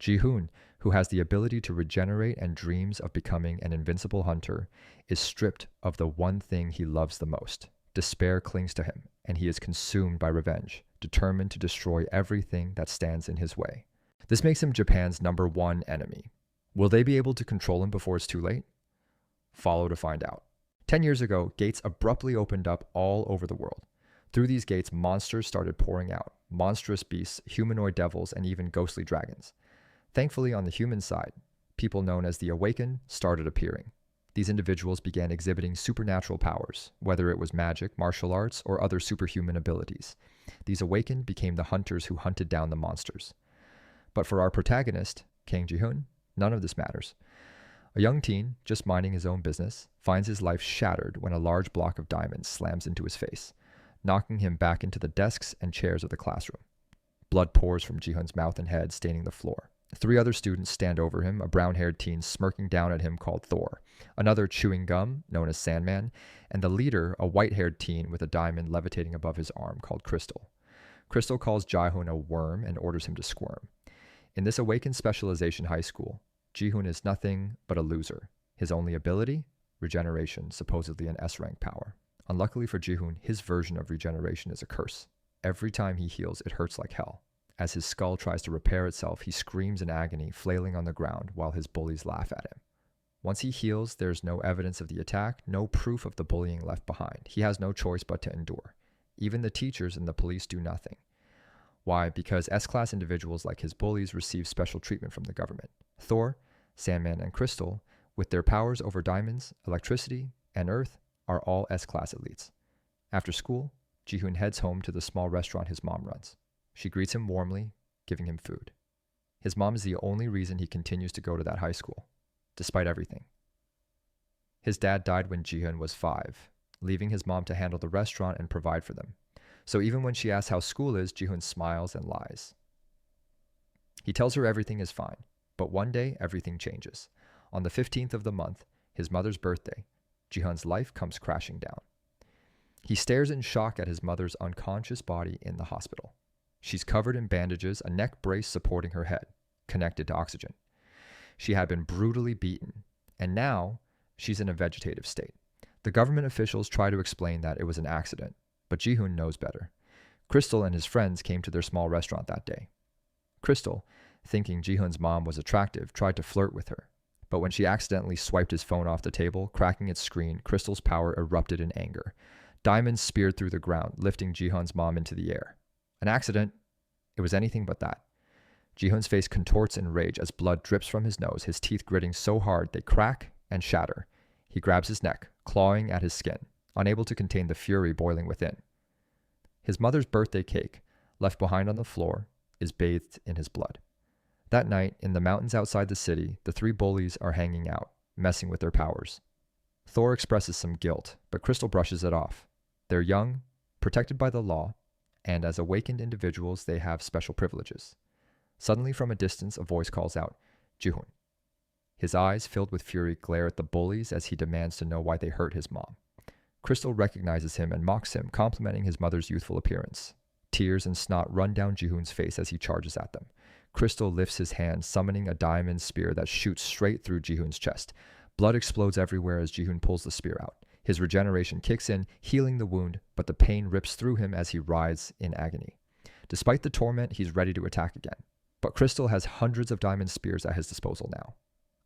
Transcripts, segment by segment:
Ji-hoon, who has the ability to regenerate and dreams of becoming an invincible hunter, is stripped of the one thing he loves the most. Despair clings to him, and he is consumed by revenge, determined to destroy everything that stands in his way. This makes him Japan's #1 enemy. Will they be able to control him before it's too late? Follow to find out. 10 years ago, gates abruptly opened up all over the world. Through these gates, monsters started pouring out. Monstrous beasts, humanoid devils, and even ghostly dragons. Thankfully, on the human side, people known as the Awakened started appearing. These individuals began exhibiting supernatural powers, whether it was magic, martial arts, or other superhuman abilities. These Awakened became the hunters who hunted down the monsters. But for our protagonist, Kang Ji-hoon, none of this matters. A young teen, just minding his own business, finds his life shattered when a large block of diamonds slams into his face, knocking him back into the desks and chairs of the classroom. Blood pours from Ji-hoon's mouth and head, staining the floor. 3 other students stand over him, a brown-haired teen smirking down at him called Thor, another chewing gum, known as Sandman, and the leader, a white-haired teen with a diamond levitating above his arm called Crystal. Crystal calls Ji-hoon a worm and orders him to squirm. In this awakened specialization high school, Ji-hoon is nothing but a loser. His only ability? Regeneration, supposedly an S-rank power. Unluckily for Ji-hoon, his version of regeneration is a curse. Every time he heals, it hurts like hell. As his skull tries to repair itself, he screams in agony, flailing on the ground while his bullies laugh at him. Once he heals, there's no evidence of the attack, no proof of the bullying left behind. He has no choice but to endure. Even the teachers and the police do nothing. Why? Because S-class individuals like his bullies receive special treatment from the government. Thor, Sandman, and Crystal, with their powers over diamonds, electricity, and earth, are all S-class elites. After school, Ji-hoon heads home to the small restaurant his mom runs. She greets him warmly, giving him food. His mom is the only reason he continues to go to that high school, despite everything. His dad died when Ji-hoon was 5, leaving his mom to handle the restaurant and provide for them. So even when she asks how school is, Ji-hoon smiles and lies. He tells her everything is fine, but one day everything changes. On the 15th of the month, his mother's birthday, Ji-hoon's life comes crashing down. He stares in shock at his mother's unconscious body in the hospital. She's covered in bandages, a neck brace supporting her head, connected to oxygen. She had been brutally beaten, and now she's in a vegetative state. The government officials try to explain that it was an accident, but Ji-hoon knows better. Crystal and his friends came to their small restaurant that day. Crystal, thinking Ji-hoon's mom was attractive, tried to flirt with her, but when she accidentally swiped his phone off the table, cracking its screen, Crystal's power erupted in anger. Diamonds speared through the ground, lifting Ji-hoon's mom into the air. An accident? It was anything but that. Ji-hoon's face contorts in rage as blood drips from his nose, his teeth gritting so hard they crack and shatter. He grabs his neck, clawing at his skin, unable to contain the fury boiling within. His mother's birthday cake, left behind on the floor, is bathed in his blood. That night, in the mountains outside the city, the 3 bullies are hanging out, messing with their powers. Thor expresses some guilt, but Crystal brushes it off. They're young, protected by the law, and as awakened individuals, they have special privileges. Suddenly, from a distance, a voice calls out, "Ji-hoon." His eyes, filled with fury, glare at the bullies as he demands to know why they hurt his mom. Crystal recognizes him and mocks him, complimenting his mother's youthful appearance. Tears and snot run down Ji-hoon's face as he charges at them. Crystal lifts his hand, summoning a diamond spear that shoots straight through Ji-hoon's chest. Blood explodes everywhere as Ji-hoon pulls the spear out. His regeneration kicks in, healing the wound, but the pain rips through him as he writhes in agony. Despite the torment, he's ready to attack again. But Crystal has hundreds of diamond spears at his disposal now.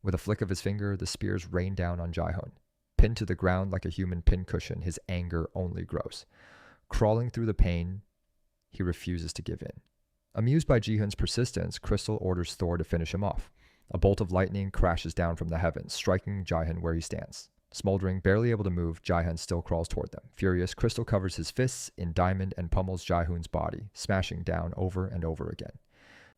With a flick of his finger, the spears rain down on Ji-hoon. Pinned to the ground like a human pincushion, his anger only grows. Crawling through the pain, he refuses to give in. Amused by Ji-hoon's persistence, Crystal orders Thor to finish him off. A bolt of lightning crashes down from the heavens, striking Ji-hoon where he stands. Smoldering, barely able to move, Ji-hoon still crawls toward them. Furious, Crystal covers his fists in diamond and pummels Ji-hoon's body, smashing down over and over again.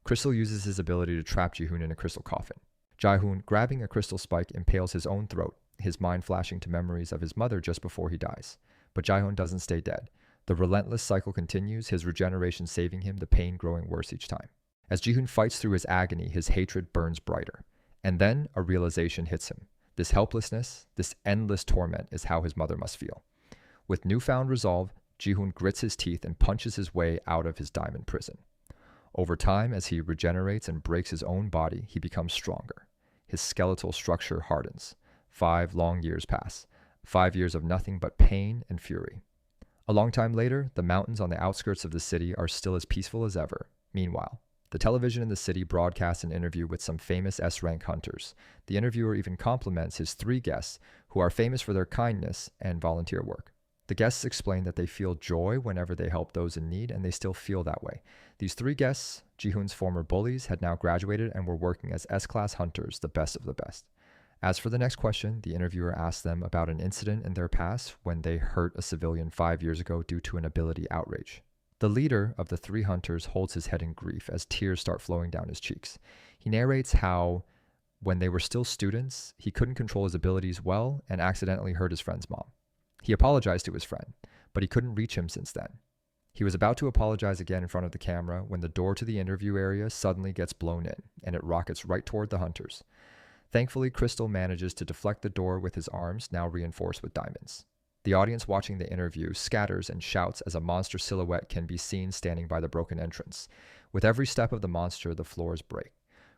Crystal uses his ability to trap Ji-hoon in a crystal coffin. Ji-hoon, grabbing a crystal spike, impales his own throat, his mind flashing to memories of his mother just before he dies. But Ji-hoon doesn't stay dead. The relentless cycle continues, his regeneration saving him, the pain growing worse each time. As Ji-hoon fights through his agony, his hatred burns brighter. And then a realization hits him. This helplessness, this endless torment is how his mother must feel. With newfound resolve, Ji-hoon grits his teeth and punches his way out of his diamond prison. Over time, as he regenerates and breaks his own body, he becomes stronger. His skeletal structure hardens. 5 long years pass. 5 years of nothing but pain and fury. A long time later, the mountains on the outskirts of the city are still as peaceful as ever. Meanwhile, the television in the city broadcasts an interview with some famous S-rank hunters. The interviewer even compliments his 3 guests, who are famous for their kindness and volunteer work. The guests explain that they feel joy whenever they help those in need, and they still feel that way. These 3 guests, Ji-hoon's former bullies, had now graduated and were working as S-class hunters, the best of the best. As for the next question, the interviewer asked them about an incident in their past when they hurt a civilian 5 years ago due to an ability outrage. The leader of the 3 hunters holds his head in grief as tears start flowing down his cheeks. He narrates how, when they were still students, he couldn't control his abilities well and accidentally hurt his friend's mom. He apologized to his friend, but he couldn't reach him since then. He was about to apologize again in front of the camera when the door to the interview area suddenly gets blown in, and it rockets right toward the hunters. Thankfully, Crystal manages to deflect the door with his arms, now reinforced with diamonds. The audience watching the interview scatters and shouts as a monster silhouette can be seen standing by the broken entrance. With every step of the monster, the floors break.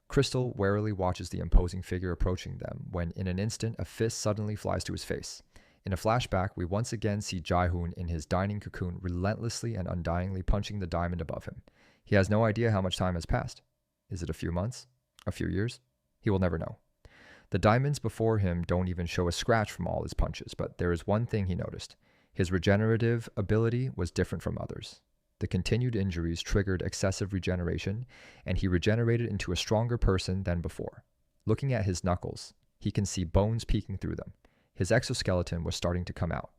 Crystal warily watches the imposing figure approaching them when, in an instant, a fist suddenly flies to his face. In a flashback, we once again see Jae-hoon in his dining cocoon relentlessly and undyingly punching the diamond above him. He has no idea how much time has passed. Is it a few months? A few years? He will never know. The diamonds before him don't even show a scratch from all his punches, but there is one thing he noticed. His regenerative ability was different from others. The continued injuries triggered excessive regeneration, and he regenerated into a stronger person than before. Looking at his knuckles, he can see bones peeking through them. His exoskeleton was starting to come out.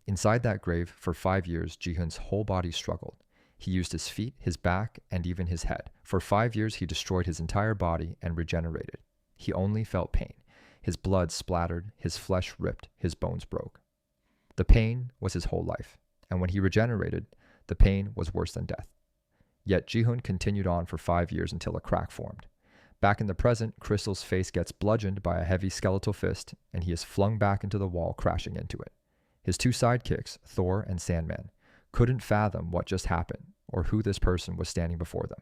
Inside that grave, for 5 years, Ji-hoon's whole body struggled. He used his feet, his back, and even his head. For 5 years, he destroyed his entire body and regenerated. He only felt pain. His blood splattered, his flesh ripped, his bones broke. The pain was his whole life, and when he regenerated, the pain was worse than death. Yet Ji-hoon continued on for 5 years until a crack formed. Back in the present, Crystal's face gets bludgeoned by a heavy skeletal fist, and he is flung back into the wall, crashing into it. His 2 sidekicks, Thor and Sandman, couldn't fathom what just happened or who this person was standing before them.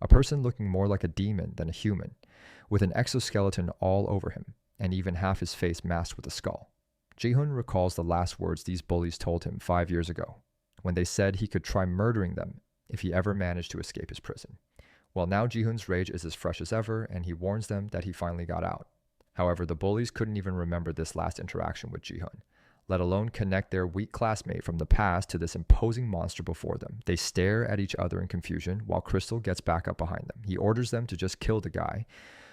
A person looking more like a demon than a human, with an exoskeleton all over him, and even half his face masked with a skull. Ji-hoon recalls the last words these bullies told him 5 years ago, when they said he could try murdering them if he ever managed to escape his prison. Well, now Ji-hoon's rage is as fresh as ever, and he warns them that he finally got out. However, the bullies couldn't even remember this last interaction with Ji-hoon, let alone connect their weak classmate from the past to this imposing monster before them. They stare at each other in confusion while Crystal gets back up behind them. He orders them to just kill the guy,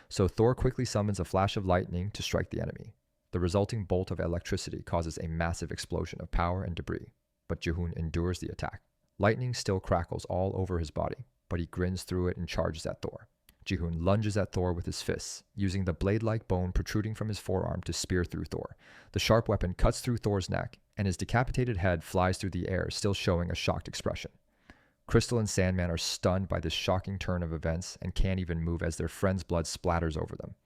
so Thor quickly summons a flash of lightning to strike the enemy. The resulting bolt of electricity causes a massive explosion of power and debris, but Ji-hoon endures the attack. Lightning still crackles all over his body, but he grins through it and charges at Thor. Ji-hoon lunges at Thor with his fists, using the blade-like bone protruding from his forearm to spear through Thor. The sharp weapon cuts through Thor's neck, and his decapitated head flies through the air, still showing a shocked expression. Crystal and Sandman are stunned by this shocking turn of events and can't even move as their friend's blood splatters over them.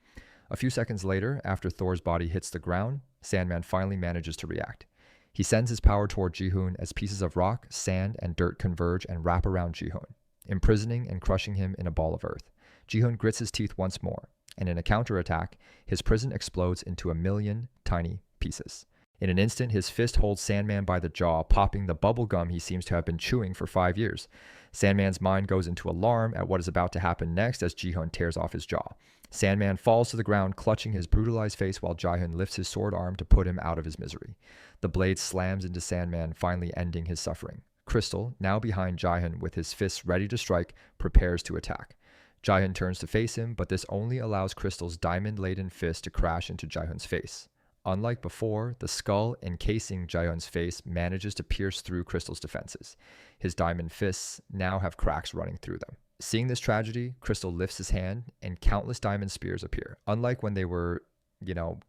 A few seconds later, after Thor's body hits the ground, Sandman finally manages to react. He sends his power toward Ji-hoon as pieces of rock, sand, and dirt converge and wrap around Ji-hoon, imprisoning and crushing him in a ball of earth. Ji-hoon grits his teeth once more, and in a counterattack, his prison explodes into 1,000,000 tiny pieces. In an instant, his fist holds Sandman by the jaw, popping the bubble gum he seems to have been chewing for 5 years. Sandman's mind goes into alarm at what is about to happen next as Ji-hoon tears off his jaw. Sandman falls to the ground, clutching his brutalized face while Ji-hoon lifts his sword arm to put him out of his misery. The blade slams into Sandman, finally ending his suffering. Crystal, now behind Ji-hoon with his fists ready to strike, prepares to attack. Ji-hoon turns to face him, but this only allows Crystal's diamond-laden fist to crash into Ji-hoon's face. Unlike before, the skull encasing Ji-hoon's face manages to pierce through Crystal's defenses. His diamond fists now have cracks running through them. Seeing this tragedy, Crystal lifts his hand and countless diamond spears appear. Unlike when they were,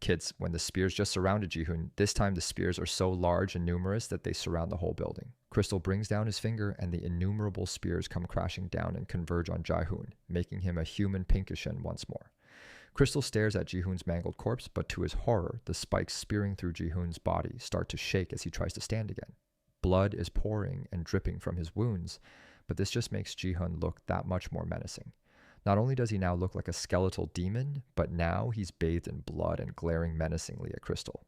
kids, when the spears just surrounded Ji-hoon, this time the spears are so large and numerous that they surround the whole building. Crystal brings down his finger and the innumerable spears come crashing down and converge on Ji-hoon, making him a human Pinkishin once more. Crystal stares at Ji-hoon's mangled corpse, but to his horror, the spikes spearing through Ji-hoon's body start to shake as he tries to stand again. Blood is pouring and dripping from his wounds, but this just makes Ji-hun look that much more menacing. Not only does he now look like a skeletal demon, but now he's bathed in blood and glaring menacingly at Crystal.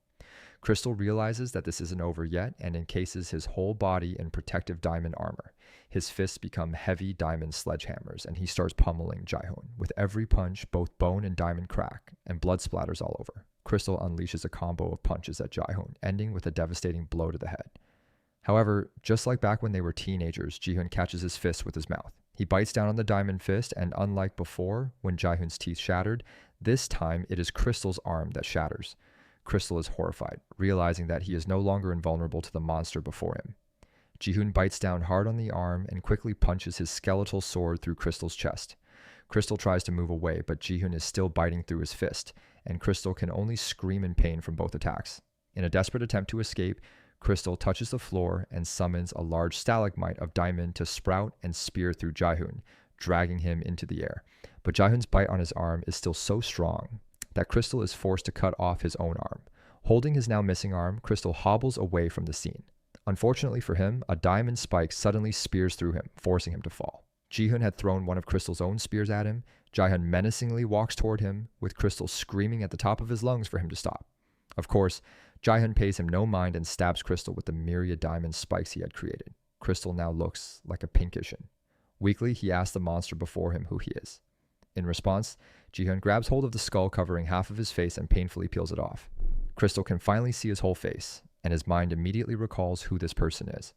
Crystal realizes that this isn't over yet and encases his whole body in protective diamond armor. His fists become heavy diamond sledgehammers, and he starts pummeling Ji-hun. With every punch, both bone and diamond crack, and blood splatters all over. Crystal unleashes a combo of punches at Ji-hun, ending with a devastating blow to the head. However, just like back when they were teenagers, Ji-hun catches his fist with his mouth. He bites down on the diamond fist, and unlike before, when Ji-hun's teeth shattered, this time it is Crystal's arm that shatters. Crystal is horrified, realizing that he is no longer invulnerable to the monster before him. Ji-hun bites down hard on the arm and quickly punches his skeletal sword through Crystal's chest. Crystal tries to move away, but Ji-hun is still biting through his fist, and Crystal can only scream in pain from both attacks. In a desperate attempt to escape, Crystal touches the floor and summons a large stalagmite of diamond to sprout and spear through Ji-hun, dragging him into the air. But Ji-hun's bite on his arm is still so strong that Crystal is forced to cut off his own arm. Holding his now missing arm, Crystal hobbles away from the scene. Unfortunately for him, a diamond spike suddenly spears through him, forcing him to fall. Ji-hun had thrown one of Crystal's own spears at him. Ji-hun menacingly walks toward him, with Crystal screaming at the top of his lungs for him to stop. Of course, Ji-hun pays him no mind and stabs Crystal with the myriad diamond spikes he had created. Crystal now looks like a pinkishin. Weakly, he asks the monster before him who he is. In response, Ji-hun grabs hold of the skull covering half of his face and painfully peels it off. Crystal can finally see his whole face, and his mind immediately recalls who this person is.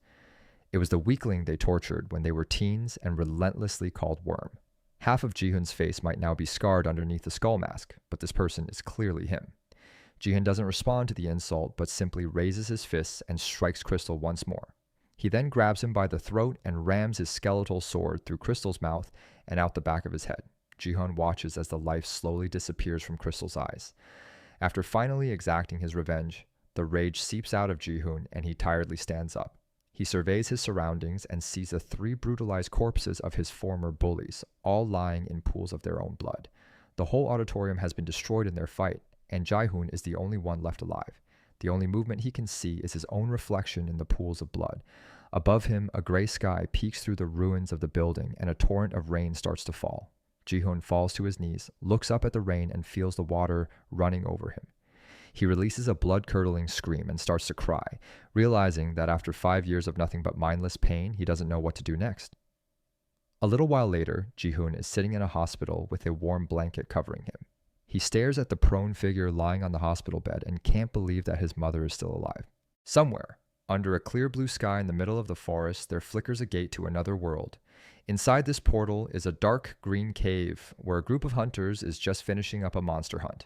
It was the weakling they tortured when they were teens and relentlessly called Worm. Half of Ji-hun's face might now be scarred underneath the skull mask, but this person is clearly him. Ji-hun doesn't respond to the insult, but simply raises his fists and strikes Crystal once more. He then grabs him by the throat and rams his skeletal sword through Crystal's mouth and out the back of his head. Ji-hun watches as the life slowly disappears from Crystal's eyes. After finally exacting his revenge, the rage seeps out of Ji-hun and he tiredly stands up. He surveys his surroundings and sees the 3 brutalized corpses of his former bullies, all lying in pools of their own blood. The whole auditorium has been destroyed in their fight, and Ji-hun is the only one left alive. The only movement he can see is his own reflection in the pools of blood. Above him, a gray sky peeks through the ruins of the building, and a torrent of rain starts to fall. Ji-hun falls to his knees, looks up at the rain, and feels the water running over him. He releases a blood-curdling scream and starts to cry, realizing that after 5 years of nothing but mindless pain, he doesn't know what to do next. A little while later, Ji-hun is sitting in a hospital with a warm blanket covering him. He stares at the prone figure lying on the hospital bed and can't believe that his mother is still alive. Somewhere, under a clear blue sky in the middle of the forest, there flickers a gate to another world. Inside this portal is a dark green cave where a group of hunters is just finishing up a monster hunt.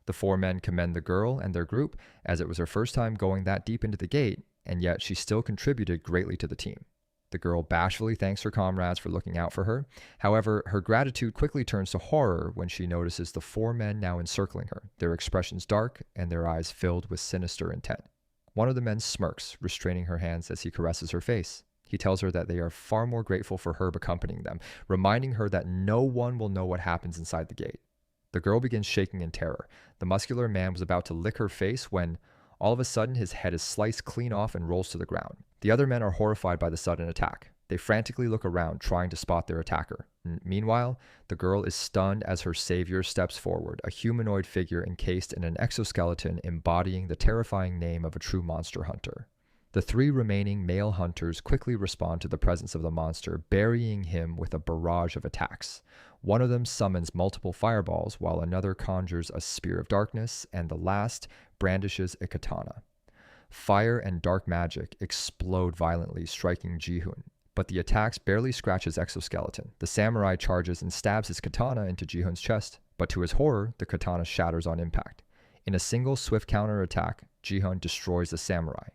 The 4 men commend the girl and their group, as it was her first time going that deep into the gate, and yet she still contributed greatly to the team. The girl bashfully thanks her comrades for looking out for her. However, her gratitude quickly turns to horror when she notices the 4 men now encircling her, their expressions dark and their eyes filled with sinister intent. One of the men smirks, restraining her hands as he caresses her face. He tells her that they are far more grateful for her accompanying them, reminding her that no one will know what happens inside the gate. The girl begins shaking in terror. The muscular man was about to lick her face when, all of a sudden, his head is sliced clean off and rolls to the ground. The other men are horrified by the sudden attack. They frantically look around, trying to spot their attacker. Meanwhile, the girl is stunned as her savior steps forward, a humanoid figure encased in an exoskeleton embodying the terrifying name of a true monster hunter. The 3 remaining male hunters quickly respond to the presence of the monster, burying him with a barrage of attacks. One of them summons multiple fireballs, while another conjures a spear of darkness, and the last brandishes a katana. Fire and dark magic explode violently, striking Ji-hun, but the attacks barely scratch his exoskeleton. The samurai charges and stabs his katana into Ji-hun's chest, but to his horror, the katana shatters on impact. In a single swift counterattack, Ji-hun destroys the samurai.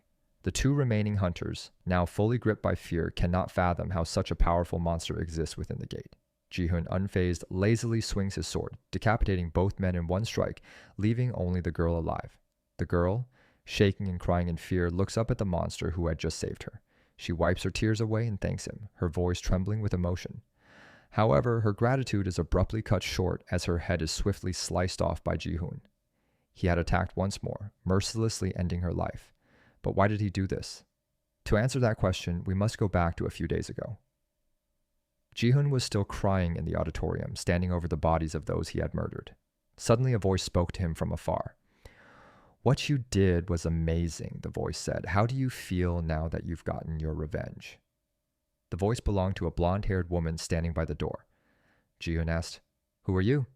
The 2 remaining hunters, now fully gripped by fear, cannot fathom how such a powerful monster exists within the gate. Ji-hun, unfazed, lazily swings his sword, decapitating both men in one strike, leaving only the girl alive. The girl, shaking and crying in fear, looks up at the monster who had just saved her. She wipes her tears away and thanks him, her voice trembling with emotion. However, her gratitude is abruptly cut short as her head is swiftly sliced off by Ji-hun. He had attacked once more, mercilessly ending her life. But why did he do this? To answer that question, we must go back to a few days ago. Ji-hoon was still crying in the auditorium, standing over the bodies of those he had murdered. Suddenly a voice spoke to him from afar. "What you did was amazing," the voice said. "How do you feel now that you've gotten your revenge?" The voice belonged to a blonde-haired woman standing by the door. Ji-hoon asked, "Who are you?"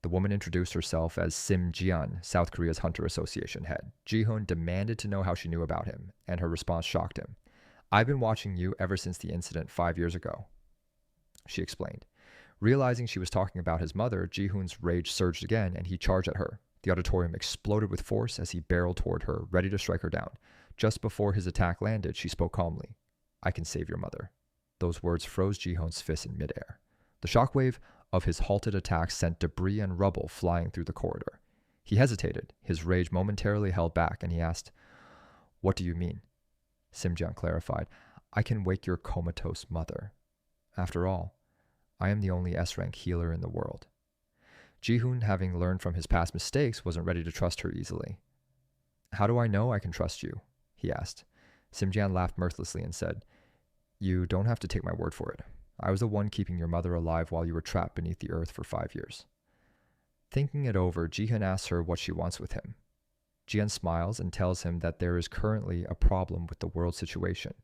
The woman introduced herself as Sim Jian, South Korea's Hunter Association head. Ji-hoon demanded to know how she knew about him, and her response shocked him. "I've been watching you ever since the incident 5 years ago," she explained. Realizing she was talking about his mother, Ji-hoon's rage surged again, and he charged at her. The auditorium exploded with force as he barreled toward her, ready to strike her down. Just before his attack landed, she spoke calmly. "I can save your mother." Those words froze Ji-hoon's fist in midair. The shockwave of his halted attack sent debris and rubble flying through the corridor. He hesitated, his rage momentarily held back, and he asked, "What do you mean?" Simjian clarified, "I can wake your comatose mother. After all, I am the only S-rank healer in the world." Ji-hoon, having learned from his past mistakes, wasn't ready to trust her easily. "How do I know I can trust you?" he asked. Simjian laughed mirthlessly and said, "You don't have to take my word for it. I was the one keeping your mother alive while you were trapped beneath the earth for 5 years." Thinking it over, Ji-hoon asks her what she wants with him. Jian smiles and tells him that there is currently a problem with the world situation.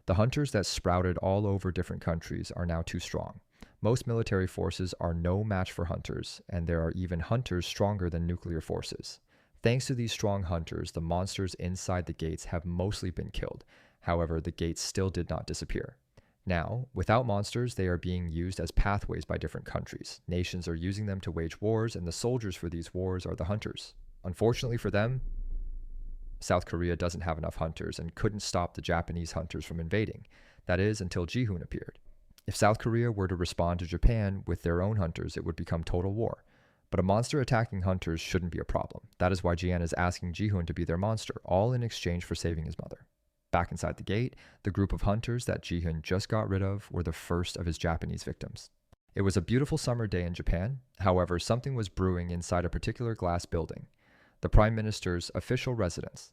The hunters that sprouted all over different countries are now too strong. Most military forces are no match for hunters, and there are even hunters stronger than nuclear forces. Thanks to these strong hunters, the monsters inside the gates have mostly been killed. However, the gates still did not disappear. Now, without monsters, they are being used as pathways by different countries. Nations are using them to wage wars, and the soldiers for these wars are the hunters. Unfortunately for them, South Korea doesn't have enough hunters and couldn't stop the Japanese hunters from invading. That is, until Ji-hoon appeared. If South Korea were to respond to Japan with their own hunters, it would become total war. But a monster attacking hunters shouldn't be a problem. That is why Jian is asking Ji-hoon to be their monster, all in exchange for saving his mother. Back inside the gate, the group of hunters that Ji-hoon just got rid of were the first of his Japanese victims. It was a beautiful summer day in Japan. However, something was brewing inside a particular glass building, the Prime Minister's official residence.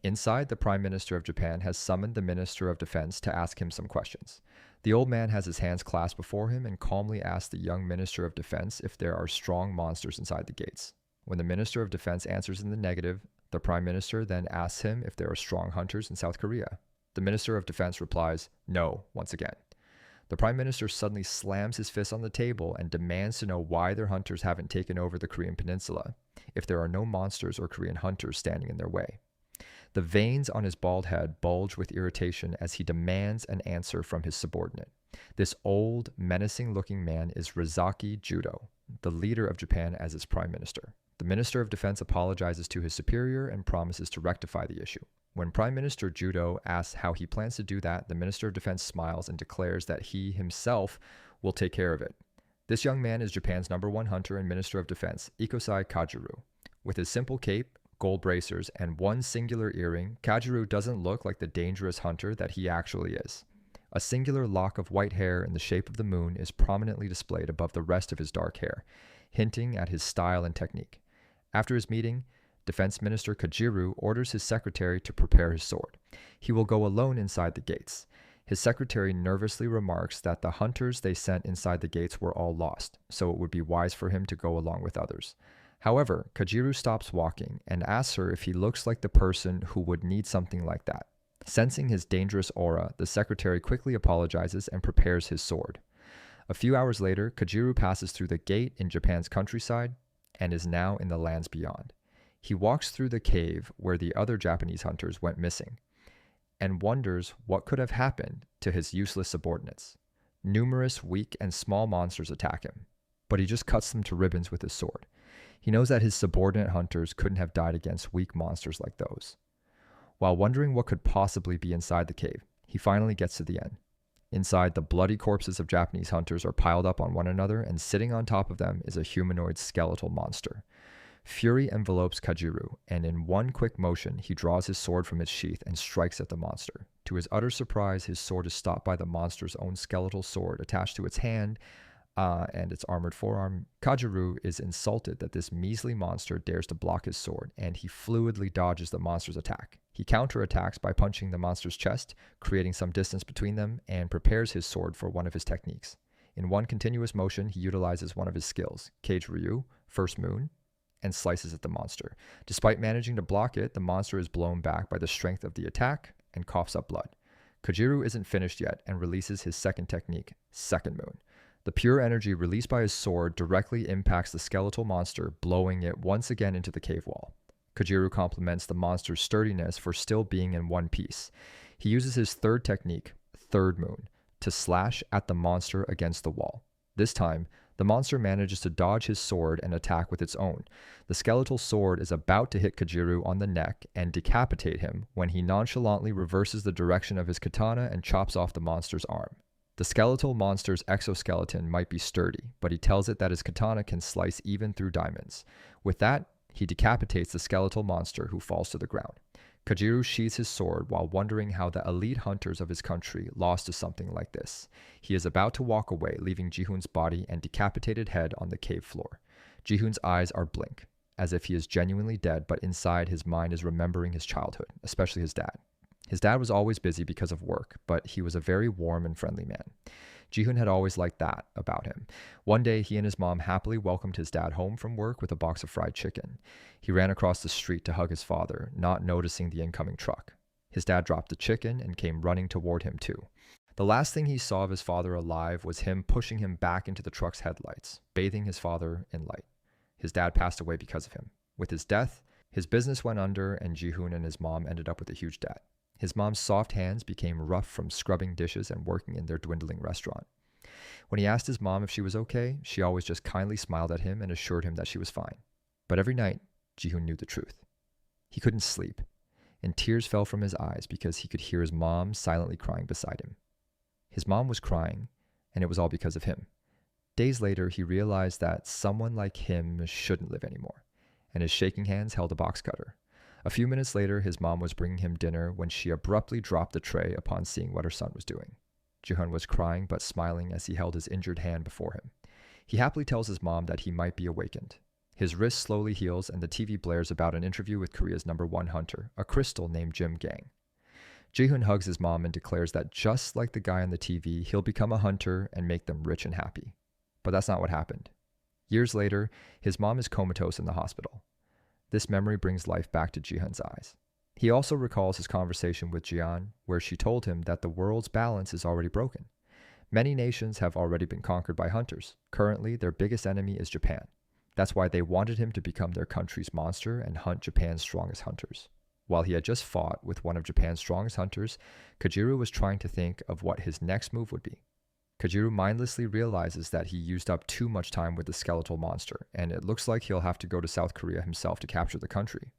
Inside, the Prime Minister of Japan has summoned the Minister of Defense to ask him some questions. The old man has his hands clasped before him and calmly asks the young Minister of Defense if there are strong monsters inside the gates. When the Minister of Defense answers in the negative, the Prime Minister then asks him if there are strong hunters in South Korea. The Minister of Defense replies, "No," once again. The Prime Minister suddenly slams his fist on the table and demands to know why their hunters haven't taken over the Korean peninsula, if there are no monsters or Korean hunters standing in their way. The veins on his bald head bulge with irritation as he demands an answer from his subordinate. This old, menacing-looking man is Rizaki Judo, the leader of Japan as its prime minister. The Minister of Defense apologizes to his superior and promises to rectify the issue. When Prime Minister Judo asks how he plans to do that, the Minister of Defense smiles and declares that he himself will take care of it. This young man is Japan's #1 hunter and Minister of Defense, Ikosai Kajuru. With his simple cape, gold bracers, and one singular earring, Kajuru doesn't look like the dangerous hunter that he actually is. A singular lock of white hair in the shape of the moon is prominently displayed above the rest of his dark hair, hinting at his style and technique. After his meeting, Defense Minister Kajiru orders his secretary to prepare his sword. He will go alone inside the gates. His secretary nervously remarks that the hunters they sent inside the gates were all lost, so it would be wise for him to go along with others. However, Kajiru stops walking and asks her if he looks like the person who would need something like that. Sensing his dangerous aura, the secretary quickly apologizes and prepares his sword. A few hours later, Kajiru passes through the gate in Japan's countryside and is now in the lands beyond. He walks through the cave where the other Japanese hunters went missing and wonders what could have happened to his useless subordinates. Numerous weak and small monsters attack him, but he just cuts them to ribbons with his sword. He knows that his subordinate hunters couldn't have died against weak monsters like those. While wondering what could possibly be inside the cave, he finally gets to the end. Inside, the bloody corpses of Japanese hunters are piled up on one another, and sitting on top of them is a humanoid skeletal monster. Fury envelopes Kajiru, and in one quick motion, he draws his sword from its sheath and strikes at the monster. To his utter surprise, his sword is stopped by the monster's own skeletal sword attached to its hand and its armored forearm. Kajiru is insulted that this measly monster dares to block his sword, and he fluidly dodges the monster's attack. He He counterattacks by punching the monster's chest, creating some distance between them, and prepares his sword for one of his techniques. In one continuous motion, he utilizes one of his skills, Cage Ryu, First Moon, and slices at the monster. Despite managing to block it, the monster is blown back by the strength of the attack and coughs up blood. Kojiru isn't finished yet and releases his second technique, Second Moon. The pure energy released by his sword directly impacts the skeletal monster, blowing it once again into the cave wall. Kojiru compliments the monster's sturdiness for still being in one piece. He uses his third technique, Third Moon, to slash at the monster against the wall. This time, the monster manages to dodge his sword and attack with its own. The skeletal sword is about to hit Kojiru on the neck and decapitate him when he nonchalantly reverses the direction of his katana and chops off the monster's arm. The skeletal monster's exoskeleton might be sturdy, but he tells it that his katana can slice even through diamonds. With that, he decapitates the skeletal monster, who falls to the ground. Kojiru sheathes his sword while wondering how the elite hunters of his country lost to something like this. He is about to walk away, leaving Ji-hoon's body and decapitated head on the cave floor. Ji-hoon's eyes are blank, as if he is genuinely dead, but inside his mind is remembering his childhood, especially his dad. His dad was always busy because of work, but he was a very warm and friendly man. Ji-hoon had always liked that about him. One day, he and his mom happily welcomed his dad home from work with a box of fried chicken. He ran across the street to hug his father, not noticing the incoming truck. His dad dropped the chicken and came running toward him too. The last thing he saw of his father alive was him pushing him back into the truck's headlights, bathing his father in light. His dad passed away because of him. With his death, his business went under and Ji-hoon and his mom ended up with a huge debt. His mom's soft hands became rough from scrubbing dishes and working in their dwindling restaurant. When he asked his mom if she was okay, she always just kindly smiled at him and assured him that she was fine. But every night, Ji-hoon knew the truth. He couldn't sleep, and tears fell from his eyes because he could hear his mom silently crying beside him. His mom was crying, and it was all because of him. Days later, he realized that someone like him shouldn't live anymore, and his shaking hands held a box cutter. A few minutes later, his mom was bringing him dinner when she abruptly dropped the tray upon seeing what her son was doing. Ji-hoon was crying but smiling as he held his injured hand before him. He happily tells his mom that he might be awakened. His wrist slowly heals and the TV blares about an interview with Korea's #1 hunter, a crystal named Jim Gang. Ji-hoon hugs his mom and declares that just like the guy on the TV, he'll become a hunter and make them rich and happy. But that's not what happened. Years later, his mom is comatose in the hospital. This memory brings life back to Ji-hoon's eyes. He also recalls his conversation with Jian, where she told him that the world's balance is already broken. Many nations have already been conquered by hunters. Currently, their biggest enemy is Japan. That's why they wanted him to become their country's monster and hunt Japan's strongest hunters. While he had just fought with one of Japan's strongest hunters, Kojiru was trying to think of what his next move would be. Kojiru mindlessly realizes that he used up too much time with the skeletal monster, and it looks like he'll have to go to South Korea himself to capture the country.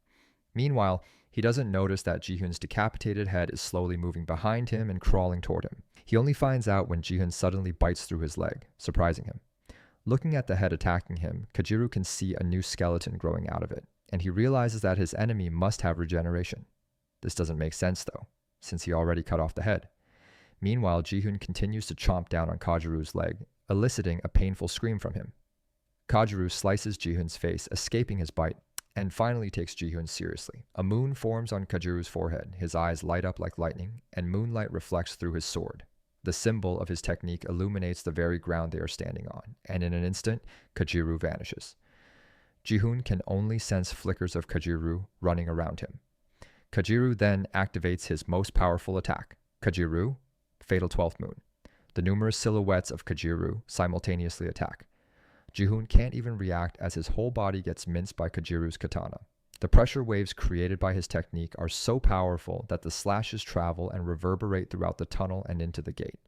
Meanwhile, he doesn't notice that Ji-hoon's decapitated head is slowly moving behind him and crawling toward him. He only finds out when Ji-hoon suddenly bites through his leg, surprising him. Looking at the head attacking him, Kojiru can see a new skeleton growing out of it, and he realizes that his enemy must have regeneration. This doesn't make sense though, since he already cut off the head. Meanwhile, Ji-hoon continues to chomp down on Kojiru's leg, eliciting a painful scream from him. Kojiru slices Ji-hoon's face, escaping his bite, and finally takes Ji-hoon seriously. A moon forms on Kojiru's forehead, his eyes light up like lightning, and moonlight reflects through his sword. The symbol of his technique illuminates the very ground they are standing on, and in an instant, Kojiru vanishes. Ji-hoon can only sense flickers of Kojiru running around him. Kojiru then activates his most powerful attack, Kojiru, Fatal 12th Moon. The numerous silhouettes of Kojiru simultaneously attack. Ji-hoon can't even react as his whole body gets minced by Kojiru's katana. The pressure waves created by his technique are so powerful that the slashes travel and reverberate throughout the tunnel and into the gate.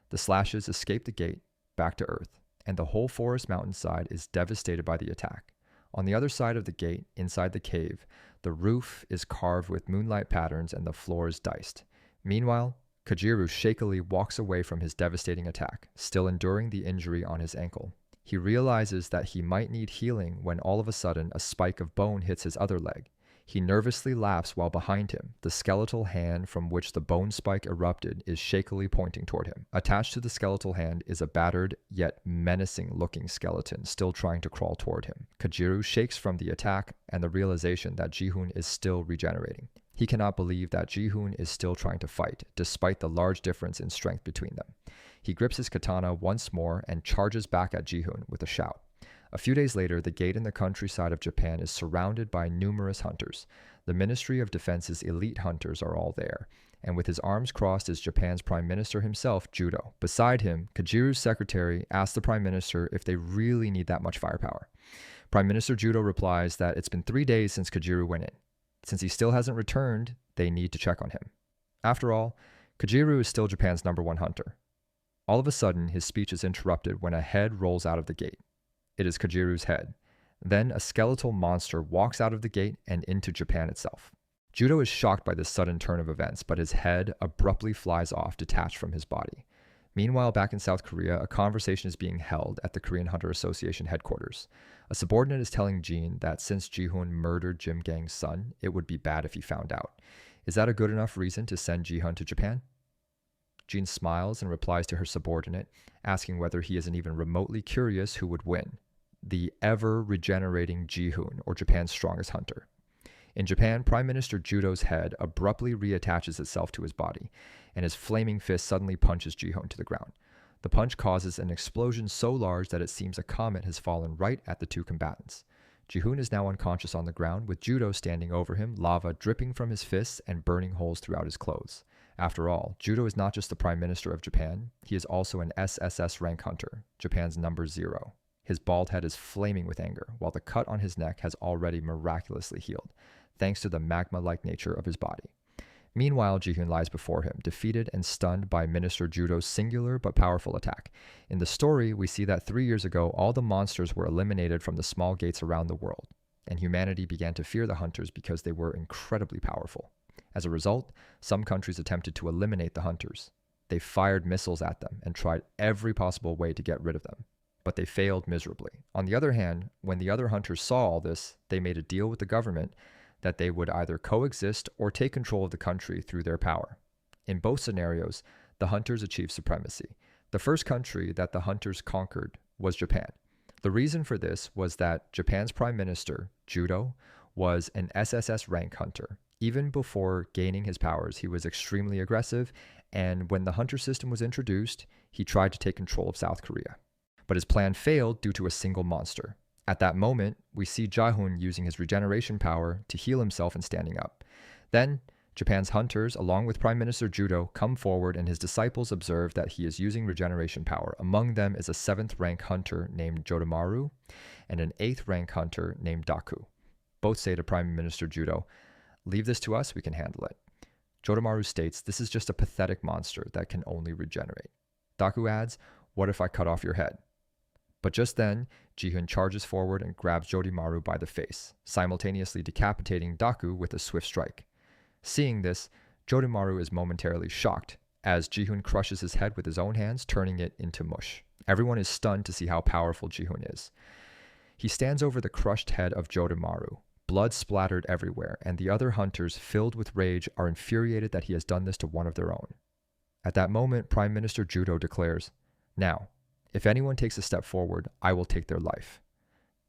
The slashes escape the gate, back to Earth, and the whole forest mountainside is devastated by the attack. On the other side of the gate, inside the cave, the roof is carved with moonlight patterns and the floor is diced. Meanwhile, Kojiru shakily walks away from his devastating attack, still enduring the injury on his ankle. He realizes that he might need healing when all of a sudden a spike of bone hits his other leg. He nervously laughs while behind him, the skeletal hand from which the bone spike erupted is shakily pointing toward him. Attached to the skeletal hand is a battered yet menacing-looking skeleton still trying to crawl toward him. Kojiru shakes from the attack and the realization that Ji-hoon is still regenerating. He cannot believe that Ji-hoon is still trying to fight, despite the large difference in strength between them. He grips his katana once more and charges back at Ji-hoon with a shout. A few days later, the gate in the countryside of Japan is surrounded by numerous hunters. The Ministry of Defense's elite hunters are all there, and with his arms crossed is Japan's Prime Minister himself, Judo. Beside him, Kajiru's secretary asks the Prime Minister if they really need that much firepower. Prime Minister Judo replies that it's been 3 days since Kajiru went in. Since he still hasn't returned, they need to check on him. After all, Kajiru is still Japan's #1 hunter. All of a sudden, his speech is interrupted when a head rolls out of the gate. It is Kajiru's head. Then a skeletal monster walks out of the gate and into Japan itself. Judo is shocked by this sudden turn of events, but his head abruptly flies off, detached from his body. Meanwhile, back in South Korea, a conversation is being held at the Korean Hunter Association headquarters. A subordinate is telling Jin that since Ji-hoon murdered Jim Gang's son, it would be bad if he found out. Is that a good enough reason to send Ji-hoon to Japan? Jin smiles and replies to her subordinate, asking whether he isn't even remotely curious who would win, the ever-regenerating Ji-hoon or Japan's strongest hunter. In Japan, Prime Minister Judo's head abruptly reattaches itself to his body, and his flaming fist suddenly punches Ji-hoon to the ground. The punch causes an explosion so large that it seems a comet has fallen right at the two combatants. Ji-hoon is now unconscious on the ground, with Judo standing over him, lava dripping from his fists and burning holes throughout his clothes. After all, Judo is not just the Prime Minister of Japan, he is also an SSS rank hunter, Japan's #0. His bald head is flaming with anger, while the cut on his neck has already miraculously healed, thanks to the magma-like nature of his body. Meanwhile, Ji-hoon lies before him, defeated and stunned by Minister Judo's singular but powerful attack. In the story, we see that 3 years ago, all the monsters were eliminated from the small gates around the world, and humanity began to fear the hunters because they were incredibly powerful. As a result, some countries attempted to eliminate the hunters. They fired missiles at them and tried every possible way to get rid of them, but they failed miserably. On the other hand, when the other hunters saw all this, they made a deal with the government that they would either coexist or take control of the country through their power. In both scenarios, the hunters achieved supremacy. The first country that the hunters conquered was Japan. The reason for this was that Japan's Prime Minister, Judo, was an SSS rank hunter. Even before gaining his powers, he was extremely aggressive, and when the hunter system was introduced, he tried to take control of South Korea. But his plan failed due to a single monster. At that moment, we see Ji-hoon using his regeneration power to heal himself and standing up. Then, Japan's hunters, along with Prime Minister Judo, come forward and his disciples observe that he is using regeneration power. Among them is a 7th rank hunter named Jodomaru and an 8th rank hunter named Daku. Both say to Prime Minister Judo, "Leave this to us, we can handle it." Jodomaru states, "This is just a pathetic monster that can only regenerate." Daku adds, "What if I cut off your head?" But just then, Ji-hoon charges forward and grabs Jodomaru by the face, simultaneously decapitating Daku with a swift strike. Seeing this, Jodomaru is momentarily shocked, as Ji-hoon crushes his head with his own hands, turning it into mush. Everyone is stunned to see how powerful Ji-hoon is. He stands over the crushed head of Jodomaru, blood splattered everywhere, and the other hunters, filled with rage, are infuriated that he has done this to one of their own. At that moment, Prime Minister Judo declares, "Now, if anyone takes a step forward, I will take their life."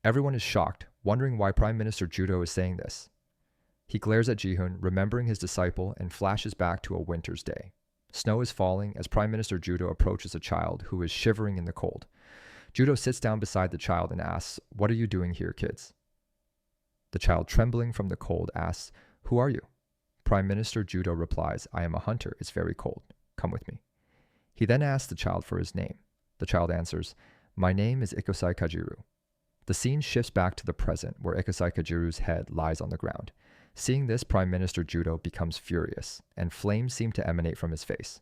Everyone is shocked, wondering why Prime Minister Judo is saying this. He glares at Ji-hoon, remembering his disciple, and flashes back to a winter's day. Snow is falling as Prime Minister Judo approaches a child who is shivering in the cold. Judo sits down beside the child and asks, "What are you doing here, kids?" The child, trembling from the cold, asks, "Who are you?" Prime Minister Judo replies, "I am a hunter. It's very cold. Come with me." He then asks the child for his name. The child answers, "My name is Ikosai Kajiru." The scene shifts back to the present, where Ikosai Kajiru's head lies on the ground. Seeing this, Prime Minister Judo becomes furious, and flames seem to emanate from his face.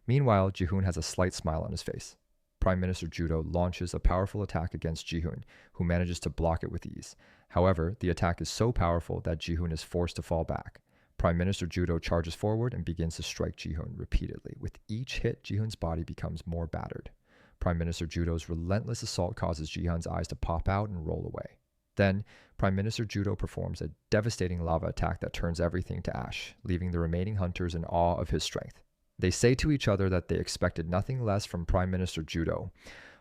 Meanwhile, Ji-hoon has a slight smile on his face. Prime Minister Judo launches a powerful attack against Ji-hoon, who manages to block it with ease. However, the attack is so powerful that Ji-hoon is forced to fall back. Prime Minister Judo charges forward and begins to strike Ji-hoon repeatedly. With each hit, Ji-hoon's body becomes more battered. Prime Minister Judo's relentless assault causes Ji-hoon's eyes to pop out and roll away. Then, Prime Minister Judo performs a devastating lava attack that turns everything to ash, leaving the remaining hunters in awe of his strength. They say to each other that they expected nothing less from Prime Minister Judo,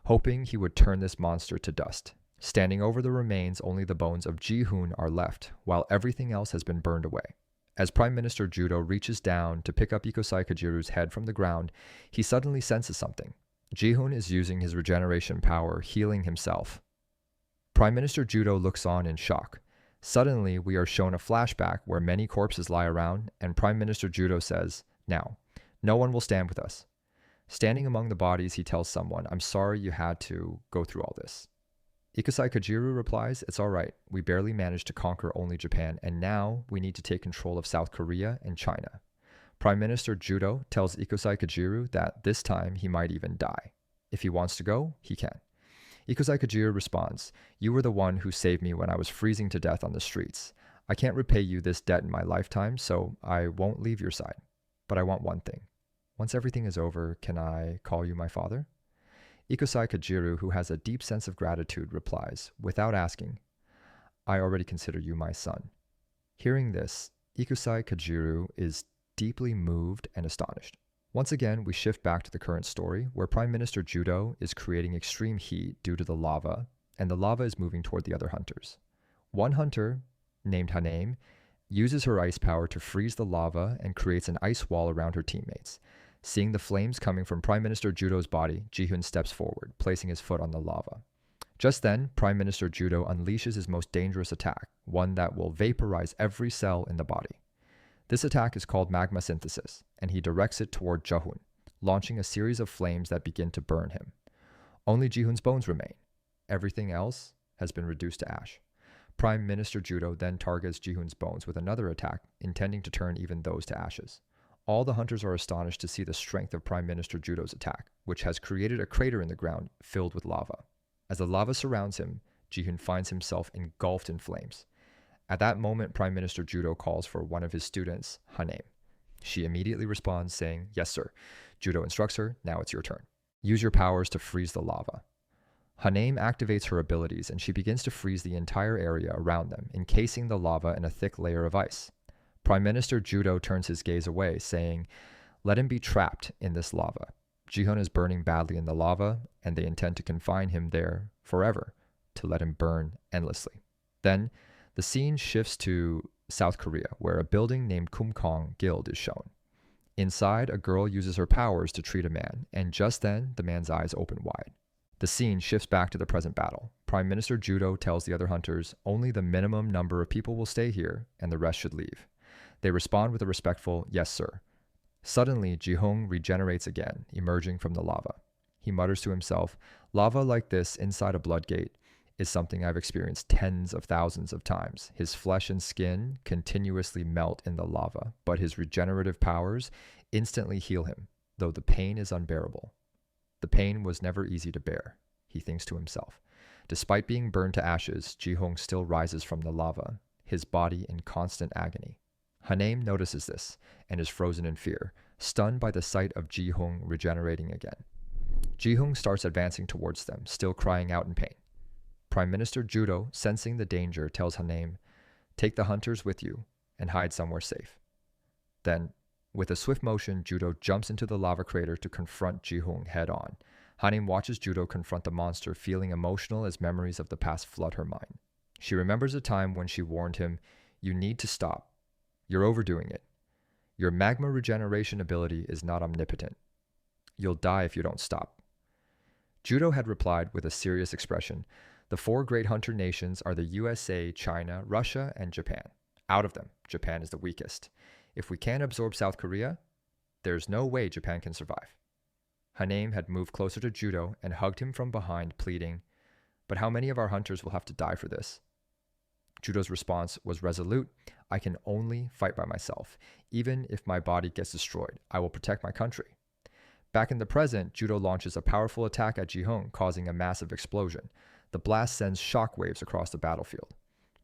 hoping he would turn this monster to dust. Standing over the remains, only the bones of Ji-hoon are left, while everything else has been burned away. As Prime Minister Judo reaches down to pick up Ikosai Kajiru's head from the ground, he suddenly senses something. Ji-hoon is using his regeneration power, healing himself. Prime Minister Judo looks on in shock. Suddenly, we are shown a flashback where many corpses lie around, and Prime Minister Judo says, "Now, no one will stand with us." Standing among the bodies, he tells someone, "I'm sorry you had to go through all this." Ikosai Kajiru replies, "It's all right. We barely managed to conquer only Japan, and now we need to take control of South Korea and China." Prime Minister Judo tells Ikosai Kajiru that this time he might even die. If he wants to go, he can. Ikosai Kajiru responds, "You were the one who saved me when I was freezing to death on the streets. I can't repay you this debt in my lifetime, so I won't leave your side. But I want one thing. Once everything is over, can I call you my father?" Ikosai Kajiru, who has a deep sense of gratitude, replies, without asking, "I already consider you my son." Hearing this, Ikosai Kajiru is deeply moved and astonished. Once again, we shift back to the current story, where Prime Minister Judo is creating extreme heat due to the lava, and the lava is moving toward the other hunters. One hunter, named Haname, uses her ice power to freeze the lava and creates an ice wall around her teammates. Seeing the flames coming from Prime Minister Judo's body, Ji-hoon steps forward, placing his foot on the lava. Just then, Prime Minister Judo unleashes his most dangerous attack, one that will vaporize every cell in the body. This attack is called magma synthesis, and he directs it toward Ji-hoon, launching a series of flames that begin to burn him. Only Ji-hoon's bones remain. Everything else has been reduced to ash. Prime Minister Judo then targets Ji-hoon's bones with another attack, intending to turn even those to ashes. All the hunters are astonished to see the strength of Prime Minister Judo's attack, which has created a crater in the ground filled with lava. As the lava surrounds him, Ji-hoon finds himself engulfed in flames. At that moment, Prime Minister Judo calls for one of his students, Haname. She immediately responds, saying, "Yes, sir." Judo instructs her, "Now it's your turn. Use your powers to freeze the lava." Haname activates her abilities, and she begins to freeze the entire area around them, encasing the lava in a thick layer of ice. Prime Minister Judo turns his gaze away, saying, "Let him be trapped in this lava." Ji-hoon is burning badly in the lava, and they intend to confine him there forever, to let him burn endlessly. Then, the scene shifts to South Korea, where a building named Kumkong Guild is shown. Inside, a girl uses her powers to treat a man, and just then, the man's eyes open wide. The scene shifts back to the present battle. Prime Minister Judo tells the other hunters only the minimum number of people will stay here, and the rest should leave. They respond with a respectful, "Yes, sir." Suddenly, Ji-hoon regenerates again, emerging from the lava. He mutters to himself, "Lava like this inside a blood gate is something I've experienced tens of thousands of times." His flesh and skin continuously melt in the lava, but his regenerative powers instantly heal him, though the pain is unbearable. The pain was never easy to bear, he thinks to himself. Despite being burned to ashes, Ji-hoon still rises from the lava, his body in constant agony. Haname notices this and is frozen in fear, stunned by the sight of Ji-hoon regenerating again. Ji-hoon starts advancing towards them, still crying out in pain. Prime Minister Judo, sensing the danger, tells Haname, "Take the hunters with you and hide somewhere safe." Then, with a swift motion, Judo jumps into the lava crater to confront Ji-hoon head on. Haname watches Judo confront the monster, feeling emotional as memories of the past flood her mind. She remembers a time when she warned him, "You need to stop. You're overdoing it. Your magma regeneration ability is not omnipotent. You'll die if you don't stop." Judo had replied with a serious expression, "The four great hunter nations are the USA, China, Russia, and Japan. Out of them, Japan is the weakest. If we can't absorb South Korea, there's no way Japan can survive." Haname had moved closer to Judo and hugged him from behind, pleading, "But how many of our hunters will have to die for this?" Judo's response was resolute. "I can only fight by myself. Even if my body gets destroyed, I will protect my country." Back in the present, Judo launches a powerful attack at Ji-hoon, causing a massive explosion. The blast sends shockwaves across the battlefield.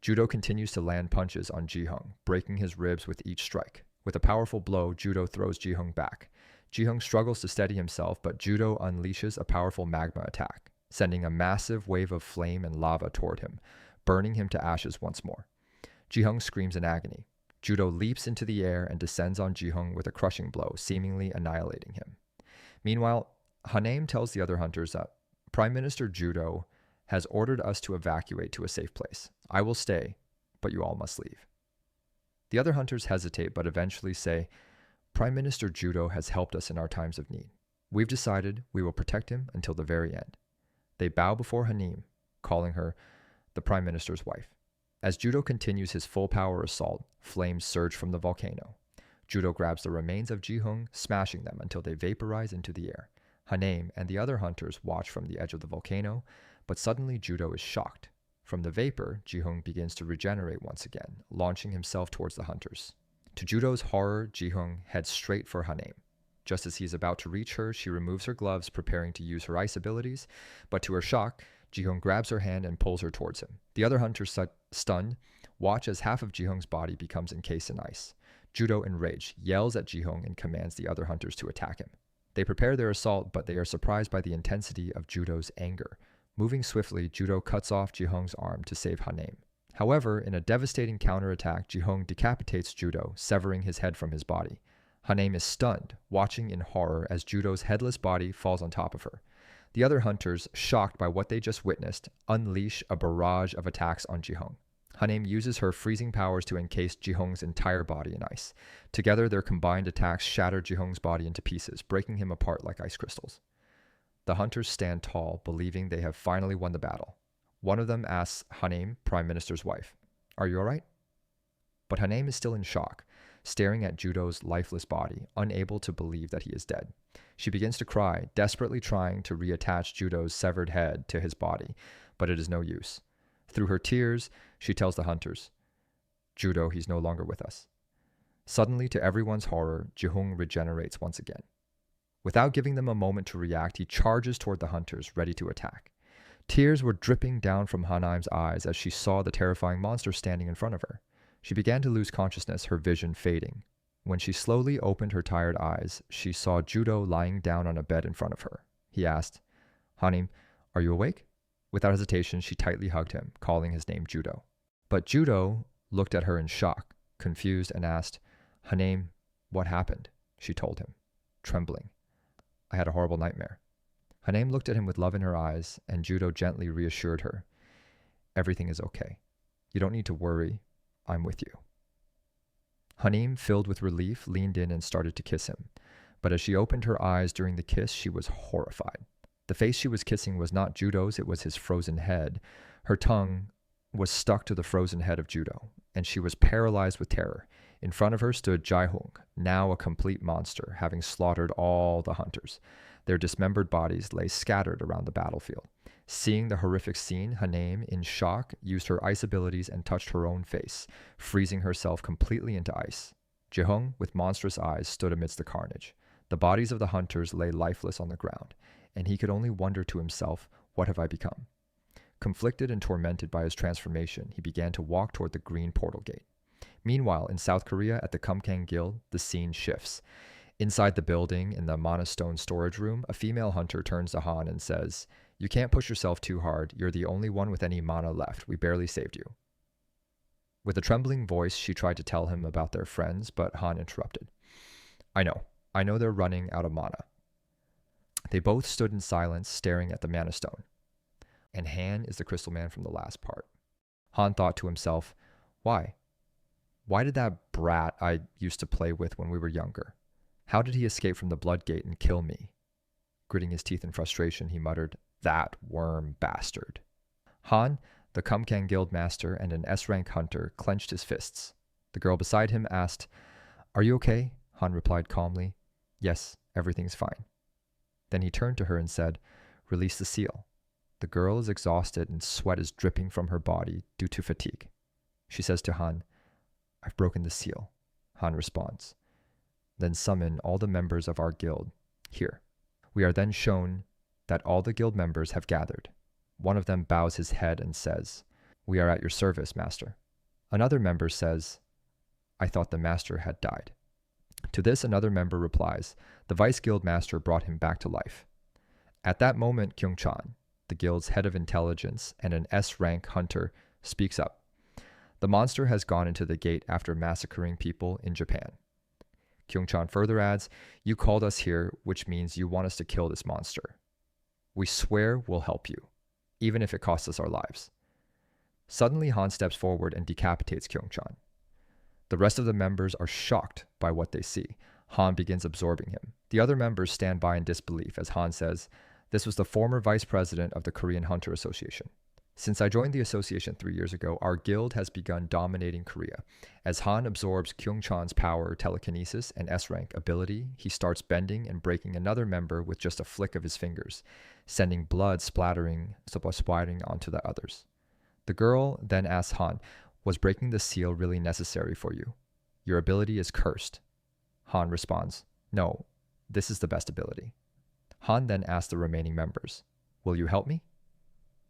Judo continues to land punches on Ji-hoon, breaking his ribs with each strike. With a powerful blow, Judo throws Ji-hoon back. Ji-hoon struggles to steady himself, but Judo unleashes a powerful magma attack, sending a massive wave of flame and lava toward him, burning him to ashes once more. Ji-hoon screams in agony. Judo leaps into the air and descends on Ji-hoon with a crushing blow, seemingly annihilating him. Meanwhile, Haname tells the other hunters that Prime Minister Judo has ordered us to evacuate to a safe place. I will stay, but you all must leave. The other hunters hesitate but eventually say, Prime Minister Judo has helped us in our times of need. We've decided we will protect him until the very end. They bow before Hanim, calling her the Prime Minister's wife. As Judo continues his full power assault, flames surge from the volcano. Judo grabs the remains of Jihung, smashing them until they vaporize into the air. Hanem and the other hunters watch from the edge of the volcano, but suddenly Judo is shocked. From the vapor, Jihung begins to regenerate once again, launching himself towards the hunters. To Judo's horror, Jihung heads straight for Hanem. Just as he is about to reach her, she removes her gloves, preparing to use her ice abilities, but to her shock, Jihung grabs her hand and pulls her towards him. The other hunters, stunned, watch as half of Jihung's body becomes encased in ice. Judo, enraged, yells at Jihung and commands the other hunters to attack him. They prepare their assault, but they are surprised by the intensity of Judo's anger. Moving swiftly, Judo cuts off Jihung's arm to save Hanem. However, in a devastating counterattack, Jihung decapitates Judo, severing his head from his body. Hanem is stunned, watching in horror as Judo's headless body falls on top of her. The other hunters, shocked by what they just witnessed, unleash a barrage of attacks on Jihung. Hanem uses her freezing powers to encase Jihung's entire body in ice. Together, their combined attacks shatter Jihung's body into pieces, breaking him apart like ice crystals. The hunters stand tall, believing they have finally won the battle. One of them asks Hanem, Prime Minister's wife, "Are you all right?" But Hanem is still in shock, staring at Judo's lifeless body, unable to believe that he is dead. She begins to cry, desperately trying to reattach Judo's severed head to his body, but it is no use. Through her tears, she tells the hunters, "Judo, he's no longer with us." Suddenly, to everyone's horror, Jihung regenerates once again. Without giving them a moment to react, he charges toward the hunters, ready to attack. Tears were dripping down from Hanaim's eyes as she saw the terrifying monster standing in front of her. She began to lose consciousness, her vision fading. When she slowly opened her tired eyes, she saw Judo lying down on a bed in front of her. He asked, "Hanim, are you awake?" Without hesitation, she tightly hugged him, calling his name Judo. But Judo looked at her in shock, confused, and asked, "Hanem, what happened?" She told him, trembling. "I had a horrible nightmare." Hanem looked at him with love in her eyes, and Judo gently reassured her, "Everything is okay. You don't need to worry. I'm with you." Hanem, filled with relief, leaned in and started to kiss him. But as she opened her eyes during the kiss, she was horrified. The face she was kissing was not Judo's, it was his frozen head. Her tongue was stuck to the frozen head of Judo, and she was paralyzed with terror. In front of her stood Jaihung, now a complete monster, having slaughtered all the hunters. Their dismembered bodies lay scattered around the battlefield. Seeing the horrific scene, Hanem, in shock, used her ice abilities and touched her own face, freezing herself completely into ice. Jihung, with monstrous eyes, stood amidst the carnage. The bodies of the hunters lay lifeless on the ground, and he could only wonder to himself, "What have I become?" Conflicted and tormented by his transformation, he began to walk toward the green portal gate. Meanwhile, in South Korea, at the Kumkang Guild, the scene shifts. Inside the building, in the monostone storage room, a female hunter turns to Han and says, "You can't push yourself too hard. You're the only one with any mana left. We barely saved you." With a trembling voice, she tried to tell him about their friends, but Han interrupted. I know they're running out of mana." They both stood in silence, staring at the mana stone. And Han is the crystal man from the last part. Han thought to himself, Why did that brat I used to play with when we were younger? How did he escape from the blood gate and kill me? Gritting his teeth in frustration, he muttered, "That worm bastard." Han, the Kumkang Guild master and an S-rank hunter, clenched his fists. The girl beside him asked, "Are you okay?" Han replied calmly, "Yes, everything's fine." Then he turned to her and said, "Release the seal." The girl is exhausted and sweat is dripping from her body due to fatigue. She says to Han, "I've broken the seal." Han responds, "Then summon all the members of our guild here." We are then shown that all the guild members have gathered. One of them bows his head and says, "We are at your service, master." Another member says, "I thought the master had died." To this, another member replies, "The vice guild master brought him back to life." At that moment, Kyung-chan, the guild's head of intelligence and an S-rank hunter, speaks up. "The monster has gone into the gate after massacring people in Japan." Kyung-chan further adds, "You called us here, which means you want us to kill this monster. We swear we'll help you, even if it costs us our lives." Suddenly, Han steps forward and decapitates Kyung-chan. The rest of the members are shocked by what they see. Han begins absorbing him. The other members stand by in disbelief as Han says, "This was the former vice president of the Korean Hunter Association. Since I joined the association 3 years ago, our guild has begun dominating Korea. As Han absorbs Kyung-chan's power, telekinesis, and S-rank ability, he starts bending and breaking another member with just a flick of his fingers, sending blood splattering onto the others. The girl then asks Han, was breaking the seal really necessary for you? Your ability is cursed." Han responds, "No, this is the best ability." Han then asks the remaining members, "Will you help me?"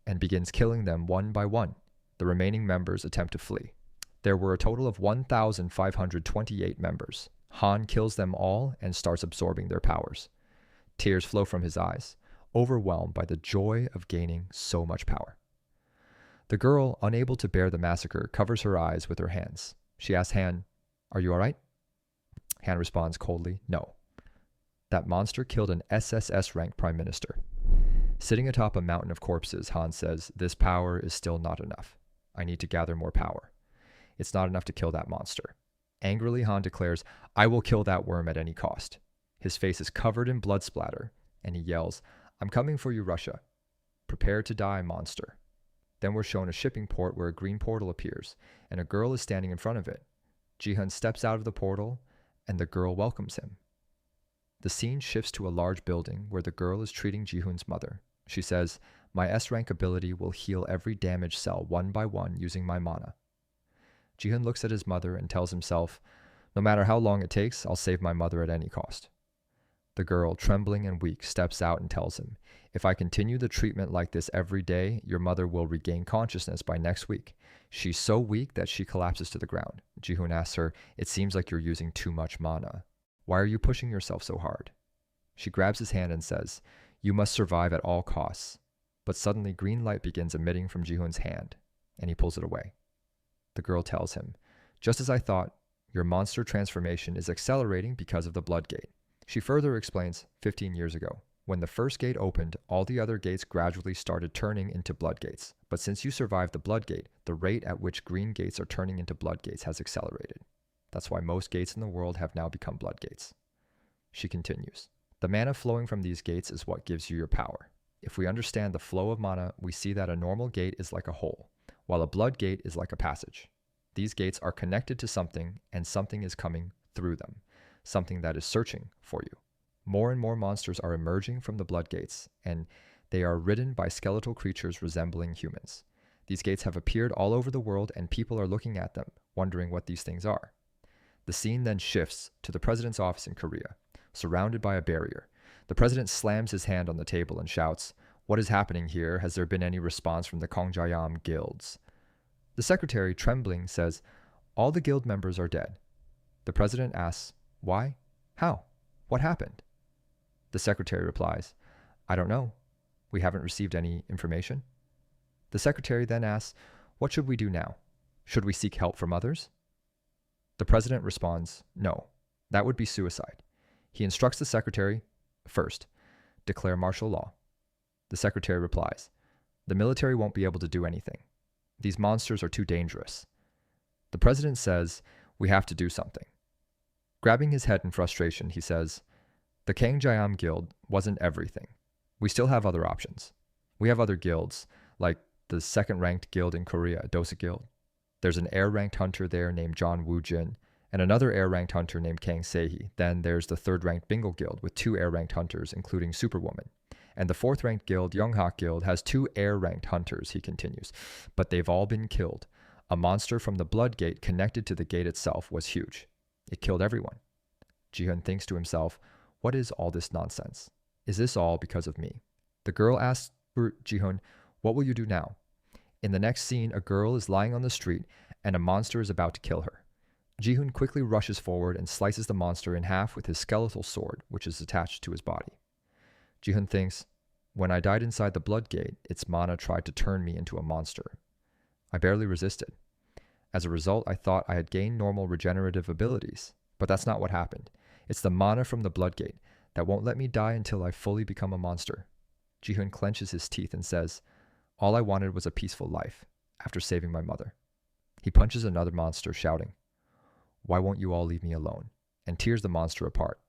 and begins killing them one by one. The remaining members attempt to flee. There were a total of 1,528 members. Han kills them all and starts absorbing their powers. Tears flow from his eyes, overwhelmed by the joy of gaining so much power. The girl, unable to bear the massacre, covers her eyes with her hands. She asks Han, "Are you all right?" Han responds coldly, "No. That monster killed an SSS-ranked prime minister." Sitting atop a mountain of corpses, Han says, "This power is still not enough. I need to gather more power. It's not enough to kill that monster." Angrily, Han declares, "I will kill that worm at any cost." His face is covered in blood splatter, and he yells, "I'm coming for you, Russia. Prepare to die, monster." Then we're shown a shipping port where a green portal appears, and a girl is standing in front of it. Ji-hun steps out of the portal, and the girl welcomes him. The scene shifts to a large building where the girl is treating Ji-hun's mother. She says, "My S-rank ability will heal every damaged cell one by one using my mana." Ji-hun looks at his mother and tells himself, "No matter how long it takes, I'll save my mother at any cost." The girl, trembling and weak, steps out and tells him, "If I continue the treatment like this every day, your mother will regain consciousness by next week. She's so weak that she collapses to the ground." Ji-hun asks her, "It seems like you're using too much mana. Why are you pushing yourself so hard?" She grabs his hand and says, "You must survive at all costs." But suddenly green light begins emitting from Ji-hun's hand, and he pulls it away. The girl tells him, "Just as I thought, your monster transformation is accelerating because of the blood gate." She further explains, 15 years ago, when the first gate opened, all the other gates gradually started turning into blood gates. But since you survived the blood gate, the rate at which green gates are turning into blood gates has accelerated. That's why most gates in the world have now become blood gates. She continues, "The mana flowing from these gates is what gives you your power. If we understand the flow of mana, we see that a normal gate is like a hole, while a blood gate is like a passage. These gates are connected to something, and something is coming through them, something that is searching for you. More and more monsters are emerging from the blood gates, and they are ridden by skeletal creatures resembling humans. These gates have appeared all over the world, and people are looking at them, wondering what these things are." The scene then shifts to the president's office in Korea, surrounded by a barrier. The president slams his hand on the table and shouts, "What is happening here? Has there been any response from the Kongjayam guilds?" The secretary, trembling, says, "All the guild members are dead." The president asks, "Why? How? What happened?" The secretary replies, "I don't know. We haven't received any information." The secretary then asks, "What should we do now? Should we seek help from others?" The president responds, "No, that would be suicide." He instructs the secretary, "First, declare martial law." The secretary replies, "The military won't be able to do anything. These monsters are too dangerous." The president says, "We have to do something." Grabbing his head in frustration, he says, "The Kangjayam Guild wasn't everything. We still have other options. We have other guilds, like the second-ranked guild in Korea, Dosa Guild. There's an air-ranked hunter there named John Woo-jin, and another air-ranked hunter named Kang Se-hee. Then there's the third-ranked Bengal Guild with 2 air-ranked hunters, including Superwoman. And the fourth-ranked guild, Younghak Guild, has 2 air-ranked hunters," he continues. "But they've all been killed. A monster from the blood gate connected to the gate itself was huge. It killed everyone." Ji-hun thinks to himself, "What is all this nonsense? Is this all because of me?" The girl asks Ji-hun, "What will you do now?" In the next scene, a girl is lying on the street, and a monster is about to kill her. Ji-hun quickly rushes forward and slices the monster in half with his skeletal sword, which is attached to his body. Ji-hun thinks, "When I died inside the blood gate, its mana tried to turn me into a monster. I barely resisted. As a result, I thought I had gained normal regenerative abilities, but that's not what happened. It's the mana from the blood gate that won't let me die until I fully become a monster." Ji-hun clenches his teeth and says, "All I wanted was a peaceful life, after saving my mother." He punches another monster, shouting, Why won't you all leave me alone?" and tears the monster apart.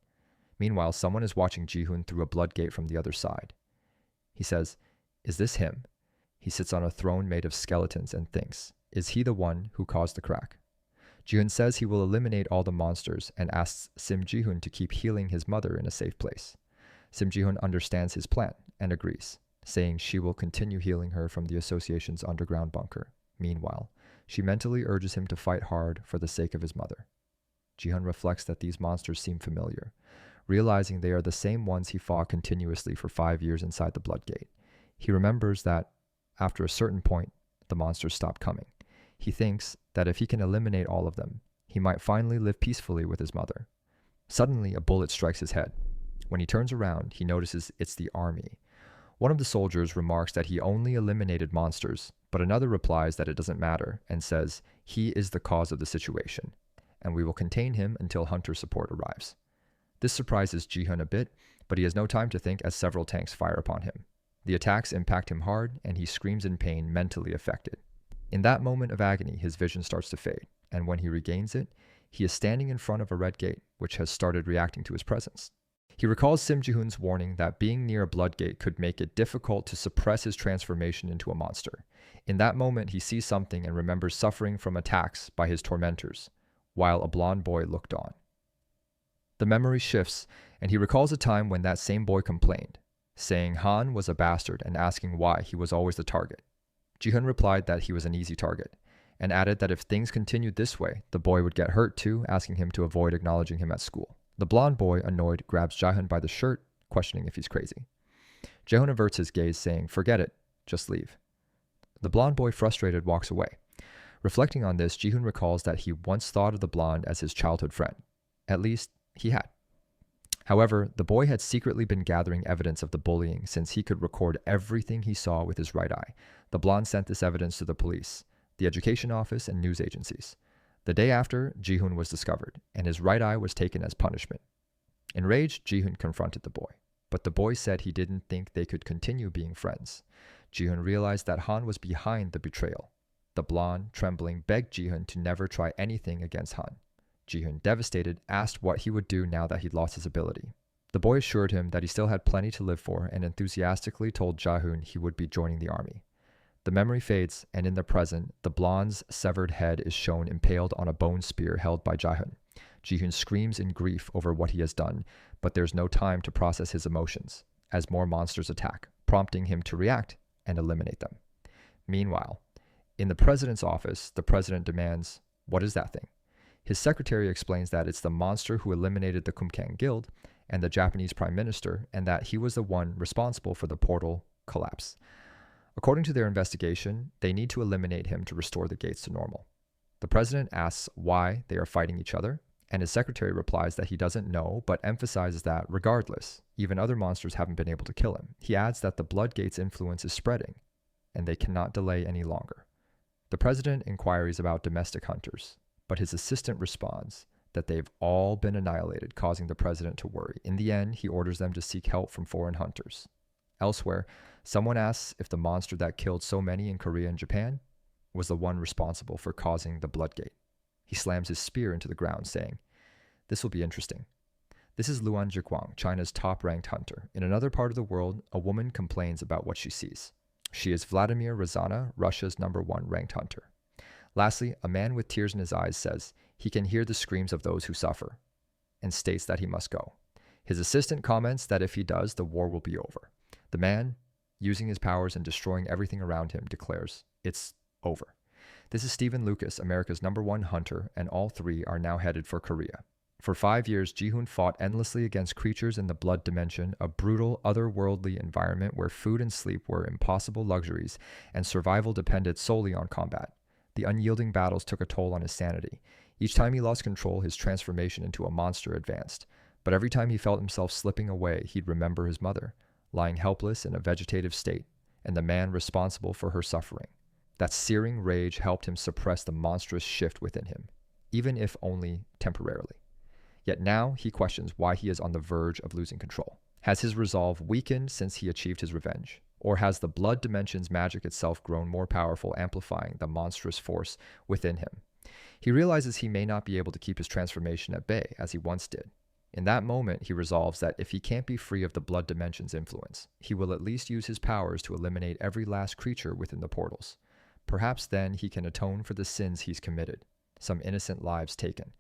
Meanwhile, someone is watching Ji-hoon through a blood gate from the other side. He says, "Is this him?" He sits on a throne made of skeletons and thinks, "Is he the one who caused the crack?" Ji-hoon says he will eliminate all the monsters and asks Sim Ji-hoon to keep healing his mother in a safe place. Sim Ji-hoon understands his plan and agrees, saying she will continue healing her from the association's underground bunker. Meanwhile, she mentally urges him to fight hard for the sake of his mother. Ji-hoon reflects that these monsters seem familiar, realizing they are the same ones he fought continuously for 5 years inside the Bloodgate. He remembers that, after a certain point, the monsters stopped coming. He thinks that if he can eliminate all of them, he might finally live peacefully with his mother. Suddenly, a bullet strikes his head. When he turns around, he notices it's the army. One of the soldiers remarks that he only eliminated monsters, but another replies that it doesn't matter and says he is the cause of the situation, and we will contain him until Hunter support arrives. This surprises Ji-hoon a bit, but he has no time to think as several tanks fire upon him. The attacks impact him hard, and he screams in pain, mentally affected. In that moment of agony, his vision starts to fade, and when he regains it, he is standing in front of a red gate, which has started reacting to his presence. He recalls Sim Ji-hoon's warning that being near a blood gate could make it difficult to suppress his transformation into a monster. In that moment, he sees something and remembers suffering from attacks by his tormentors, while a blonde boy looked on. The memory shifts, and he recalls a time when that same boy complained, saying Han was a bastard and asking why he was always the target. Ji-hoon replied that he was an easy target, and added that if things continued this way, the boy would get hurt too, asking him to avoid acknowledging him at school. The blonde boy, annoyed, grabs Ji-hoon by the shirt, questioning if he's crazy. Ji-hoon averts his gaze, saying, "Forget it, just leave." The blonde boy, frustrated, walks away. Reflecting on this, Ji-hoon recalls that he once thought of the blonde as his childhood friend. At least, he had. However, the boy had secretly been gathering evidence of the bullying since he could record everything he saw with his right eye. The blonde sent this evidence to the police, the education office, and news agencies. The day after, Ji-hoon was discovered, and his right eye was taken as punishment. Enraged, Ji-hoon confronted the boy, but the boy said he didn't think they could continue being friends. Ji-hoon realized that Han was behind the betrayal. The blonde, trembling, begged Ji-hoon to never try anything against Han. Ji-hoon, devastated, asked what he would do now that he'd lost his ability. The boy assured him that he still had plenty to live for and enthusiastically told Ji-hoon he would be joining the army. The memory fades, and in the present, the blonde's severed head is shown impaled on a bone spear held by Ji-hoon. Ji-hoon screams in grief over what he has done, but there's no time to process his emotions, as more monsters attack, prompting him to react and eliminate them. Meanwhile, in the president's office, the president demands, "What is that thing?" His secretary explains that it's the monster who eliminated the Kumkang Guild and the Japanese prime minister, and that he was the one responsible for the portal collapse. According to their investigation, they need to eliminate him to restore the gates to normal. The president asks why they are fighting each other, and his secretary replies that he doesn't know, but emphasizes that, regardless, even other monsters haven't been able to kill him. He adds that the Bloodgate's influence is spreading, and they cannot delay any longer. The president inquires about domestic hunters, but his assistant responds that they've all been annihilated, causing the president to worry. In the end, he orders them to seek help from foreign hunters. Elsewhere, someone asks if the monster that killed so many in Korea and Japan was the one responsible for causing the Bloodgate. He slams his spear into the ground, saying, "This will be interesting." This is Luan Zhiquang, China's top-ranked hunter. In another part of the world, a woman complains about what she sees. She is Vladimir Rozana, Russia's #1 ranked hunter. Lastly, a man with tears in his eyes says he can hear the screams of those who suffer, and states that he must go. His assistant comments that if he does, the war will be over. The man, using his powers and destroying everything around him, declares, "It's over." This is Stephen Lucas, America's #1 hunter, and all three are now headed for Korea. For 5 years, Ji-hoon fought endlessly against creatures in the blood dimension, a brutal, otherworldly environment where food and sleep were impossible luxuries, and survival depended solely on combat. The unyielding battles took a toll on his sanity. Each time he lost control, his transformation into a monster advanced. But every time he felt himself slipping away, he'd remember his mother, lying helpless in a vegetative state, and the man responsible for her suffering. That searing rage helped him suppress the monstrous shift within him, even if only temporarily. Yet now he questions why he is on the verge of losing control. Has his resolve weakened since he achieved his revenge? Or has the blood dimension's magic itself grown more powerful, amplifying the monstrous force within him? He realizes he may not be able to keep his transformation at bay as he once did. In that moment, he resolves that if he can't be free of the blood dimension's influence, he will at least use his powers to eliminate every last creature within the portals. Perhaps then he can atone for the sins he's committed, some innocent lives taken,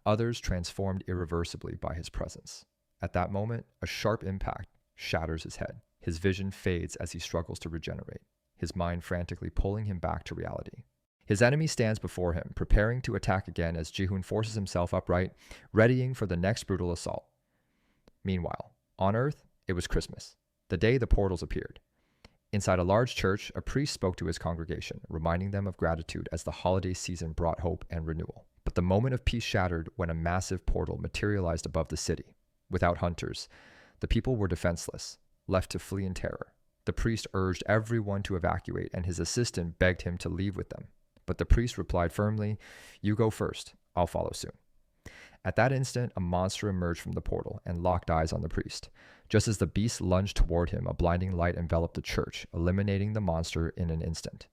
others transformed irreversibly by his presence. At that moment, a sharp impact shatters his head. His vision fades as he struggles to regenerate, his mind frantically pulling him back to reality. His enemy stands before him, preparing to attack again as Ji-hoon forces himself upright, readying for the next brutal assault. Meanwhile, on Earth, it was Christmas, the day the portals appeared. Inside a large church, a priest spoke to his congregation, reminding them of gratitude as the holiday season brought hope and renewal. But the moment of peace shattered when a massive portal materialized above the city. Without hunters, the people were defenseless, left to flee in terror. The priest urged everyone to evacuate, and his assistant begged him to leave with them. But the priest replied firmly, "You go first, I'll follow soon." At that instant, a monster emerged from the portal and locked eyes on the priest. Just as the beast lunged toward him, a blinding light enveloped the church, eliminating the monster in an instant.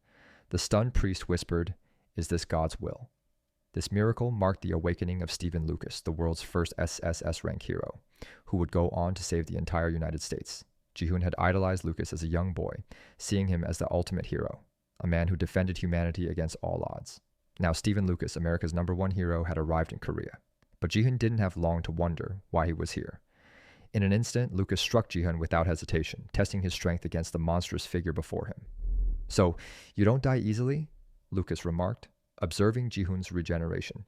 The stunned priest whispered, "Is this God's will?" This miracle marked the awakening of Stephen Lucas, the world's first SSS rank hero, who would go on to save the entire United States. Ji-hoon had idolized Lucas as a young boy, seeing him as the ultimate hero, a man who defended humanity against all odds. Now Stephen Lucas, America's #1 hero, had arrived in Korea. But Ji-hoon didn't have long to wonder why he was here. In an instant, Lucas struck Ji-hoon without hesitation, testing his strength against the monstrous figure before him. "So, you don't die easily?" Lucas remarked, observing Ji-hoon's regeneration.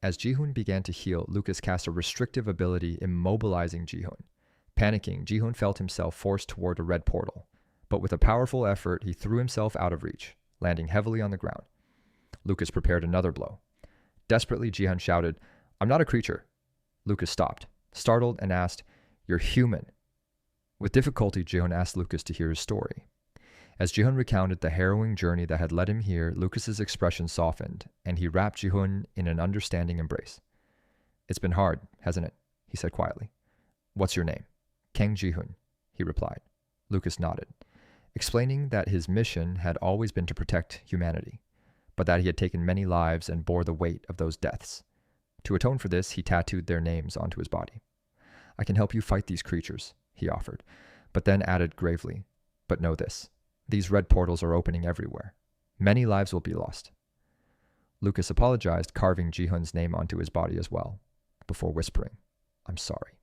As Ji-hoon began to heal, Lucas cast a restrictive ability, immobilizing Ji-hoon. Panicking, Ji-hoon felt himself forced toward a red portal. But with a powerful effort, he threw himself out of reach, landing heavily on the ground. Lucas prepared another blow. Desperately, Ji-hoon shouted, "I'm not a creature." Lucas stopped, startled, and asked, "You're human." With difficulty, Ji-hoon asked Lucas to hear his story. As Ji-hoon recounted the harrowing journey that had led him here, Lucas's expression softened, and he wrapped Ji-hoon in an understanding embrace. "It's been hard, hasn't it?" he said quietly. "What's your name?" "Kang Ji-hoon," he replied. Lucas nodded, explaining that his mission had always been to protect humanity, but that he had taken many lives and bore the weight of those deaths. To atone for this, he tattooed their names onto his body. "I can help you fight these creatures," he offered, but then added gravely, "But know this, these red portals are opening everywhere. Many lives will be lost." Lucas apologized, carving Ji-hoon's name onto his body as well, before whispering, "I'm sorry,"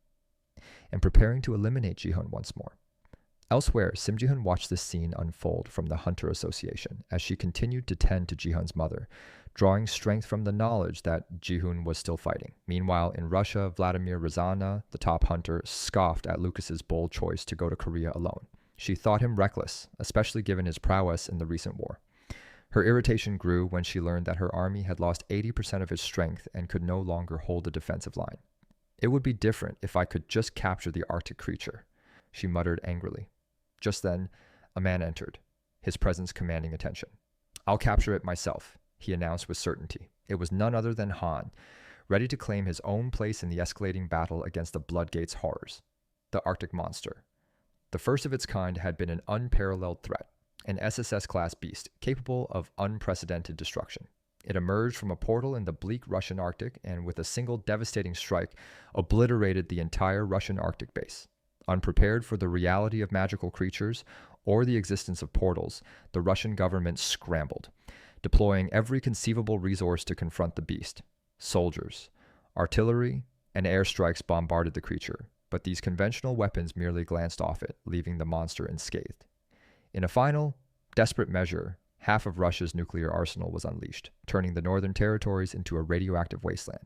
and preparing to eliminate Ji-hoon once more. Elsewhere, Sim Ji-hoon watched this scene unfold from the Hunter Association as she continued to tend to Ji-hoon's mother, drawing strength from the knowledge that Ji-hoon was still fighting. Meanwhile, in Russia, Vladimir Razana, the top hunter, scoffed at Lucas's bold choice to go to Korea alone. She thought him reckless, especially given his prowess in the recent war. Her irritation grew when she learned that her army had lost 80% of its strength and could no longer hold a defensive line. "It would be different if I could just capture the Arctic creature," she muttered angrily. Just then, a man entered, his presence commanding attention. "I'll capture it myself," he announced with certainty. It was none other than Han, ready to claim his own place in the escalating battle against the Bloodgate's horrors. The Arctic monster. The first of its kind had been an unparalleled threat, an SSS-class beast capable of unprecedented destruction. It emerged from a portal in the bleak Russian Arctic and with a single devastating strike obliterated the entire Russian Arctic base. Unprepared for the reality of magical creatures or the existence of portals, the Russian government scrambled, deploying every conceivable resource to confront the beast. Soldiers, artillery, and airstrikes bombarded the creature, but these conventional weapons merely glanced off it, leaving the monster unscathed. In a final, desperate measure, half of Russia's nuclear arsenal was unleashed, turning the northern territories into a radioactive wasteland.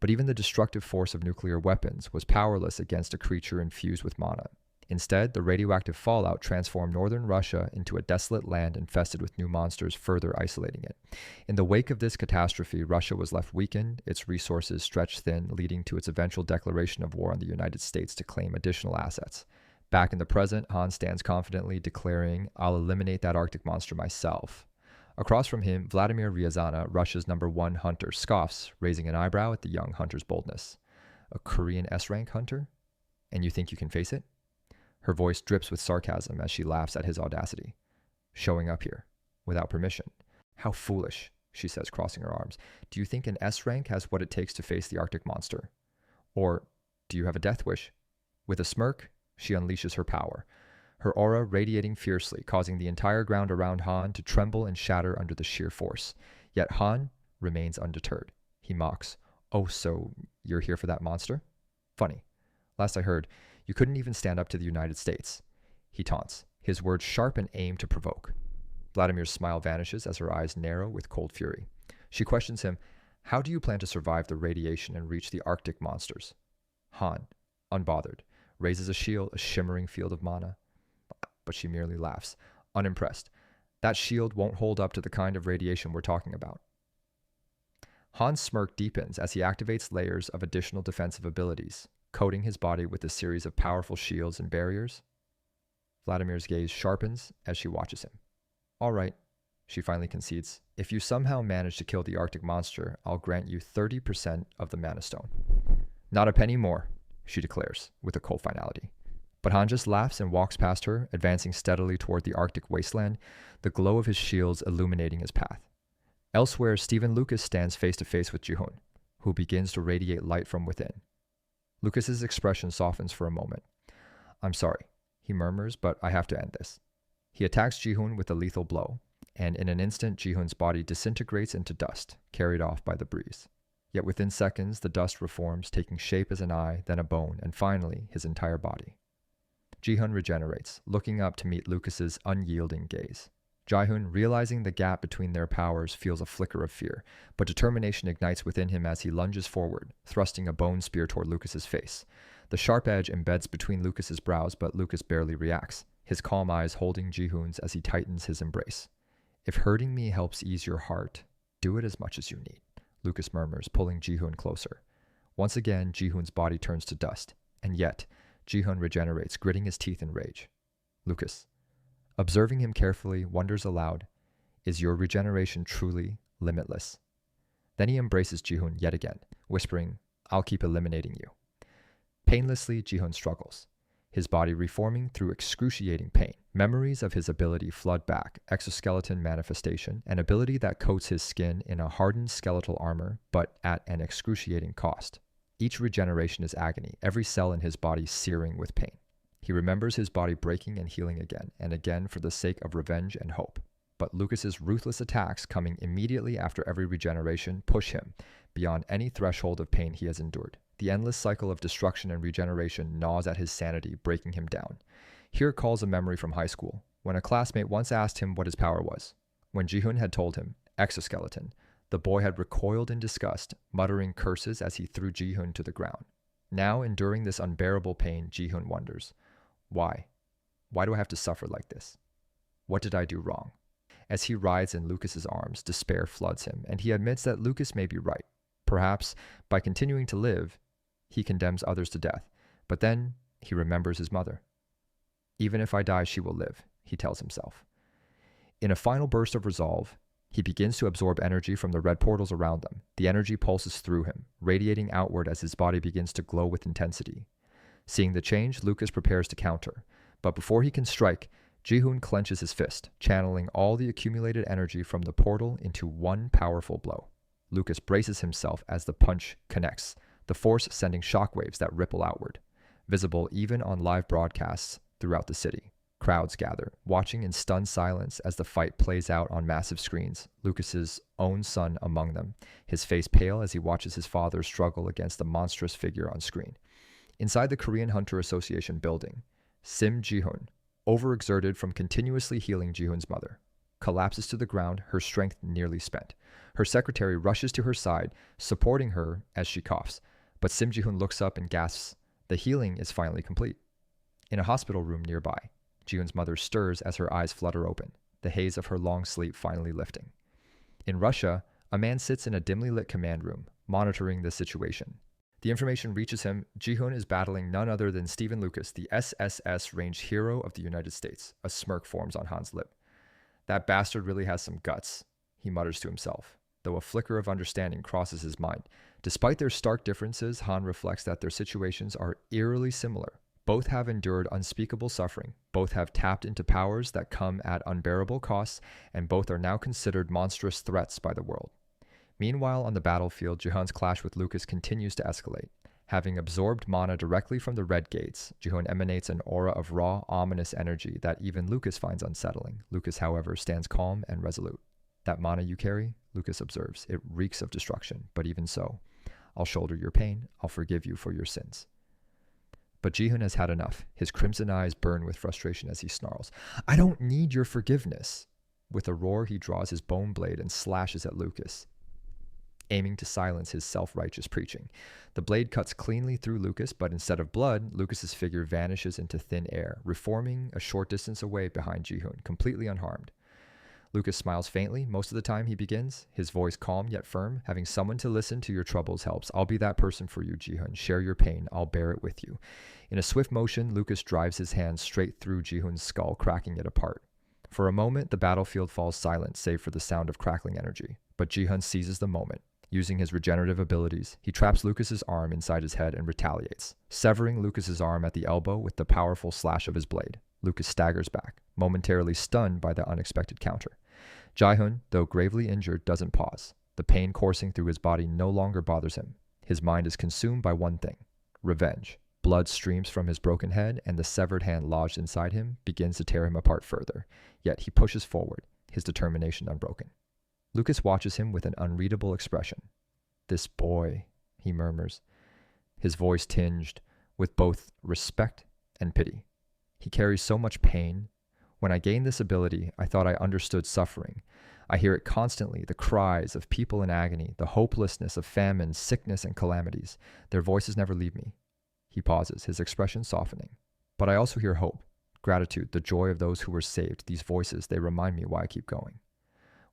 But even the destructive force of nuclear weapons was powerless against a creature infused with mana. Instead, the radioactive fallout transformed northern Russia into a desolate land infested with new monsters, further isolating it. In the wake of this catastrophe, Russia was left weakened, its resources stretched thin, leading to its eventual declaration of war on the United States to claim additional assets. Back in the present, Han stands confidently declaring, "I'll eliminate that Arctic monster myself." Across from him, Vladimir Ryazana, Russia's #1 hunter, scoffs, raising an eyebrow at the young hunter's boldness. "A Korean S-rank hunter? And you think you can face it?" Her voice drips with sarcasm as she laughs at his audacity. "Showing up here, without permission. How foolish," she says, crossing her arms. Do you think an S rank has what it takes to face the Arctic monster? Or do you have a death wish? With a smirk, she unleashes her power, her aura radiating fiercely, causing the entire ground around Han to tremble and shatter under the sheer force. Yet Han remains undeterred. He mocks, "Oh, so you're here for that monster? Funny. Last I heard, you couldn't even stand up to the United States." He taunts, his words sharp and aimed to provoke. Vladimir's smile vanishes as her eyes narrow with cold fury. She questions him, "How do you plan to survive the radiation and reach the Arctic monsters?" Han, unbothered, raises a shield, a shimmering field of mana. But she merely laughs, unimpressed. That shield won't hold up to the kind of radiation we're talking about. Han's smirk deepens as he activates layers of additional defensive abilities, coating his body with a series of powerful shields and barriers. Vladimir's gaze sharpens as she watches him. "All right," she finally concedes. "If you somehow manage to kill the Arctic monster, I'll grant you 30% of the Mana Stone." "Not a penny more," she declares, with a cold finality. But Han just laughs and walks past her, advancing steadily toward the Arctic wasteland, the glow of his shields illuminating his path. Elsewhere, Stephen Lucas stands face to face with Ji-hoon, who begins to radiate light from within. Lucas's expression softens for a moment. "I'm sorry," he murmurs, "but I have to end this." He attacks Ji-hoon with a lethal blow, and in an instant, Ji-hoon's body disintegrates into dust, carried off by the breeze. Yet within seconds, the dust reforms, taking shape as an eye, then a bone, and finally, his entire body. Ji-hoon regenerates, looking up to meet Lucas's unyielding gaze. Ji-hoon, realizing the gap between their powers, feels a flicker of fear, but determination ignites within him as he lunges forward, thrusting a bone spear toward Lucas's face. The sharp edge embeds between Lucas's brows, but Lucas barely reacts, his calm eyes holding Ji-hoon's as he tightens his embrace. "If hurting me helps ease your heart, do it as much as you need," Lucas murmurs, pulling Ji-hoon closer. Once again, Ji-hoon's body turns to dust, and yet Ji-hoon regenerates, gritting his teeth in rage. Lucas, observing him carefully, wonders aloud, "Is your regeneration truly limitless?" Then he embraces Ji-hoon yet again, whispering, "I'll keep eliminating you." Painlessly, Ji-hoon struggles, his body reforming through excruciating pain. Memories of his ability flood back, exoskeleton manifestation, an ability that coats his skin in a hardened skeletal armor, but at an excruciating cost. Each regeneration is agony, every cell in his body searing with pain. He remembers his body breaking and healing again and again for the sake of revenge and hope. But Lucas's ruthless attacks, coming immediately after every regeneration, push him beyond any threshold of pain he has endured. The endless cycle of destruction and regeneration gnaws at his sanity, breaking him down. Here calls a memory from high school, when a classmate once asked him what his power was. When Ji-hoon had told him, "Exoskeleton," the boy had recoiled in disgust, muttering curses as he threw Ji-hoon to the ground. Now, enduring this unbearable pain, Ji-hoon wonders, "Why? Why do I have to suffer like this? What did I do wrong?" As he rides in Lucas's arms, despair floods him, and he admits that Lucas may be right. Perhaps, by continuing to live, he condemns others to death. But then, he remembers his mother. "Even if I die, she will live," he tells himself. In a final burst of resolve, he begins to absorb energy from the red portals around them. The energy pulses through him, radiating outward as his body begins to glow with intensity. Seeing the change, Lucas prepares to counter. But before he can strike, Ji-hoon clenches his fist, channeling all the accumulated energy from the portal into one powerful blow. Lucas braces himself as the punch connects, the force sending shockwaves that ripple outward, visible even on live broadcasts throughout the city. Crowds gather, watching in stunned silence as the fight plays out on massive screens, Lucas's own son among them, his face pale as he watches his father struggle against the monstrous figure on screen. Inside the Korean Hunter Association building, Sim Ji-hoon, overexerted from continuously healing Ji-hoon's mother, collapses to the ground, her strength nearly spent. Her secretary rushes to her side, supporting her as she coughs, but Sim Ji-hoon looks up and gasps, the healing is finally complete. In a hospital room nearby, Ji-hoon's mother stirs as her eyes flutter open, the haze of her long sleep finally lifting. In Russia, a man sits in a dimly lit command room, monitoring the situation. The information reaches him. Ji-hoon is battling none other than Stephen Lucas, the SSS range hero of the United States. A smirk forms on Han's lip. "That bastard really has some guts," he mutters to himself, though a flicker of understanding crosses his mind. Despite their stark differences, Han reflects that their situations are eerily similar. Both have endured unspeakable suffering, both have tapped into powers that come at unbearable costs, and both are now considered monstrous threats by the world. Meanwhile, on the battlefield, Jihoon's clash with Lucas continues to escalate. Having absorbed mana directly from the Red Gates, Jihoon emanates an aura of raw, ominous energy that even Lucas finds unsettling. Lucas, however, stands calm and resolute. That mana you carry, Lucas observes, it reeks of destruction, but even so, I'll shoulder your pain, I'll forgive you for your sins. But Jihoon has had enough. His crimson eyes burn with frustration as he snarls, I don't need your forgiveness. With a roar, he draws his bone blade and slashes at Lucas, aiming to silence his self-righteous preaching. The blade cuts cleanly through Lucas, but instead of blood, Lucas's figure vanishes into thin air, reforming a short distance away behind Jihoon, completely unharmed. Lucas smiles faintly. Most of the time he begins, his voice calm yet firm. Having someone to listen to your troubles helps. I'll be that person for you, Jihoon. Share your pain. I'll bear it with you. In a swift motion, Lucas drives his hand straight through Jihoon's skull, cracking it apart. For a moment, the battlefield falls silent, save for the sound of crackling energy. But Jihoon seizes the moment. Using his regenerative abilities, he traps Lucas's arm inside his head and retaliates, severing Lucas's arm at the elbow with the powerful slash of his blade. Lucas staggers back, momentarily stunned by the unexpected counter. Jihoon, though gravely injured, doesn't pause. The pain coursing through his body no longer bothers him. His mind is consumed by one thing: revenge. Blood streams from his broken head, and the severed hand lodged inside him begins to tear him apart further. Yet he pushes forward, his determination unbroken. Lucas watches him with an unreadable expression. This boy, he murmurs, his voice tinged with both respect and pity. He carries so much pain. When I gained this ability, I thought I understood suffering. I hear it constantly, the cries of people in agony, the hopelessness of famine, sickness, and calamities. Their voices never leave me. He pauses, his expression softening. But I also hear hope, gratitude, the joy of those who were saved. These voices, they remind me why I keep going.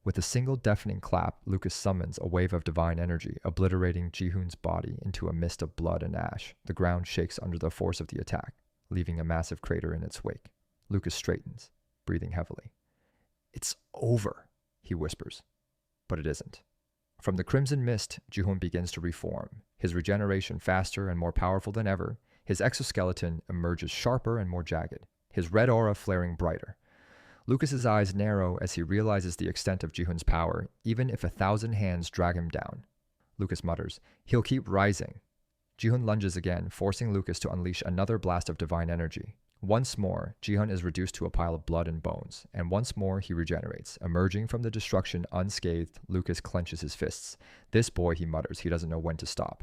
With a single deafening clap, Lucas summons a wave of divine energy, obliterating Jihoon's body into a mist of blood and ash. The ground shakes under the force of the attack, leaving a massive crater in its wake. Lucas straightens, breathing heavily. It's over, he whispers. But it isn't. From the crimson mist, Jihoon begins to reform, his regeneration faster and more powerful than ever. His exoskeleton emerges sharper and more jagged, his red aura flaring brighter. Lucas's eyes narrow as he realizes the extent of Jihoon's power, even if 1,000 hands drag him down. Lucas mutters, he'll keep rising. Jihoon lunges again, forcing Lucas to unleash another blast of divine energy. Once more, Jihoon is reduced to a pile of blood and bones, and once more he regenerates. Emerging from the destruction unscathed, Lucas clenches his fists. This boy, he mutters, he doesn't know when to stop.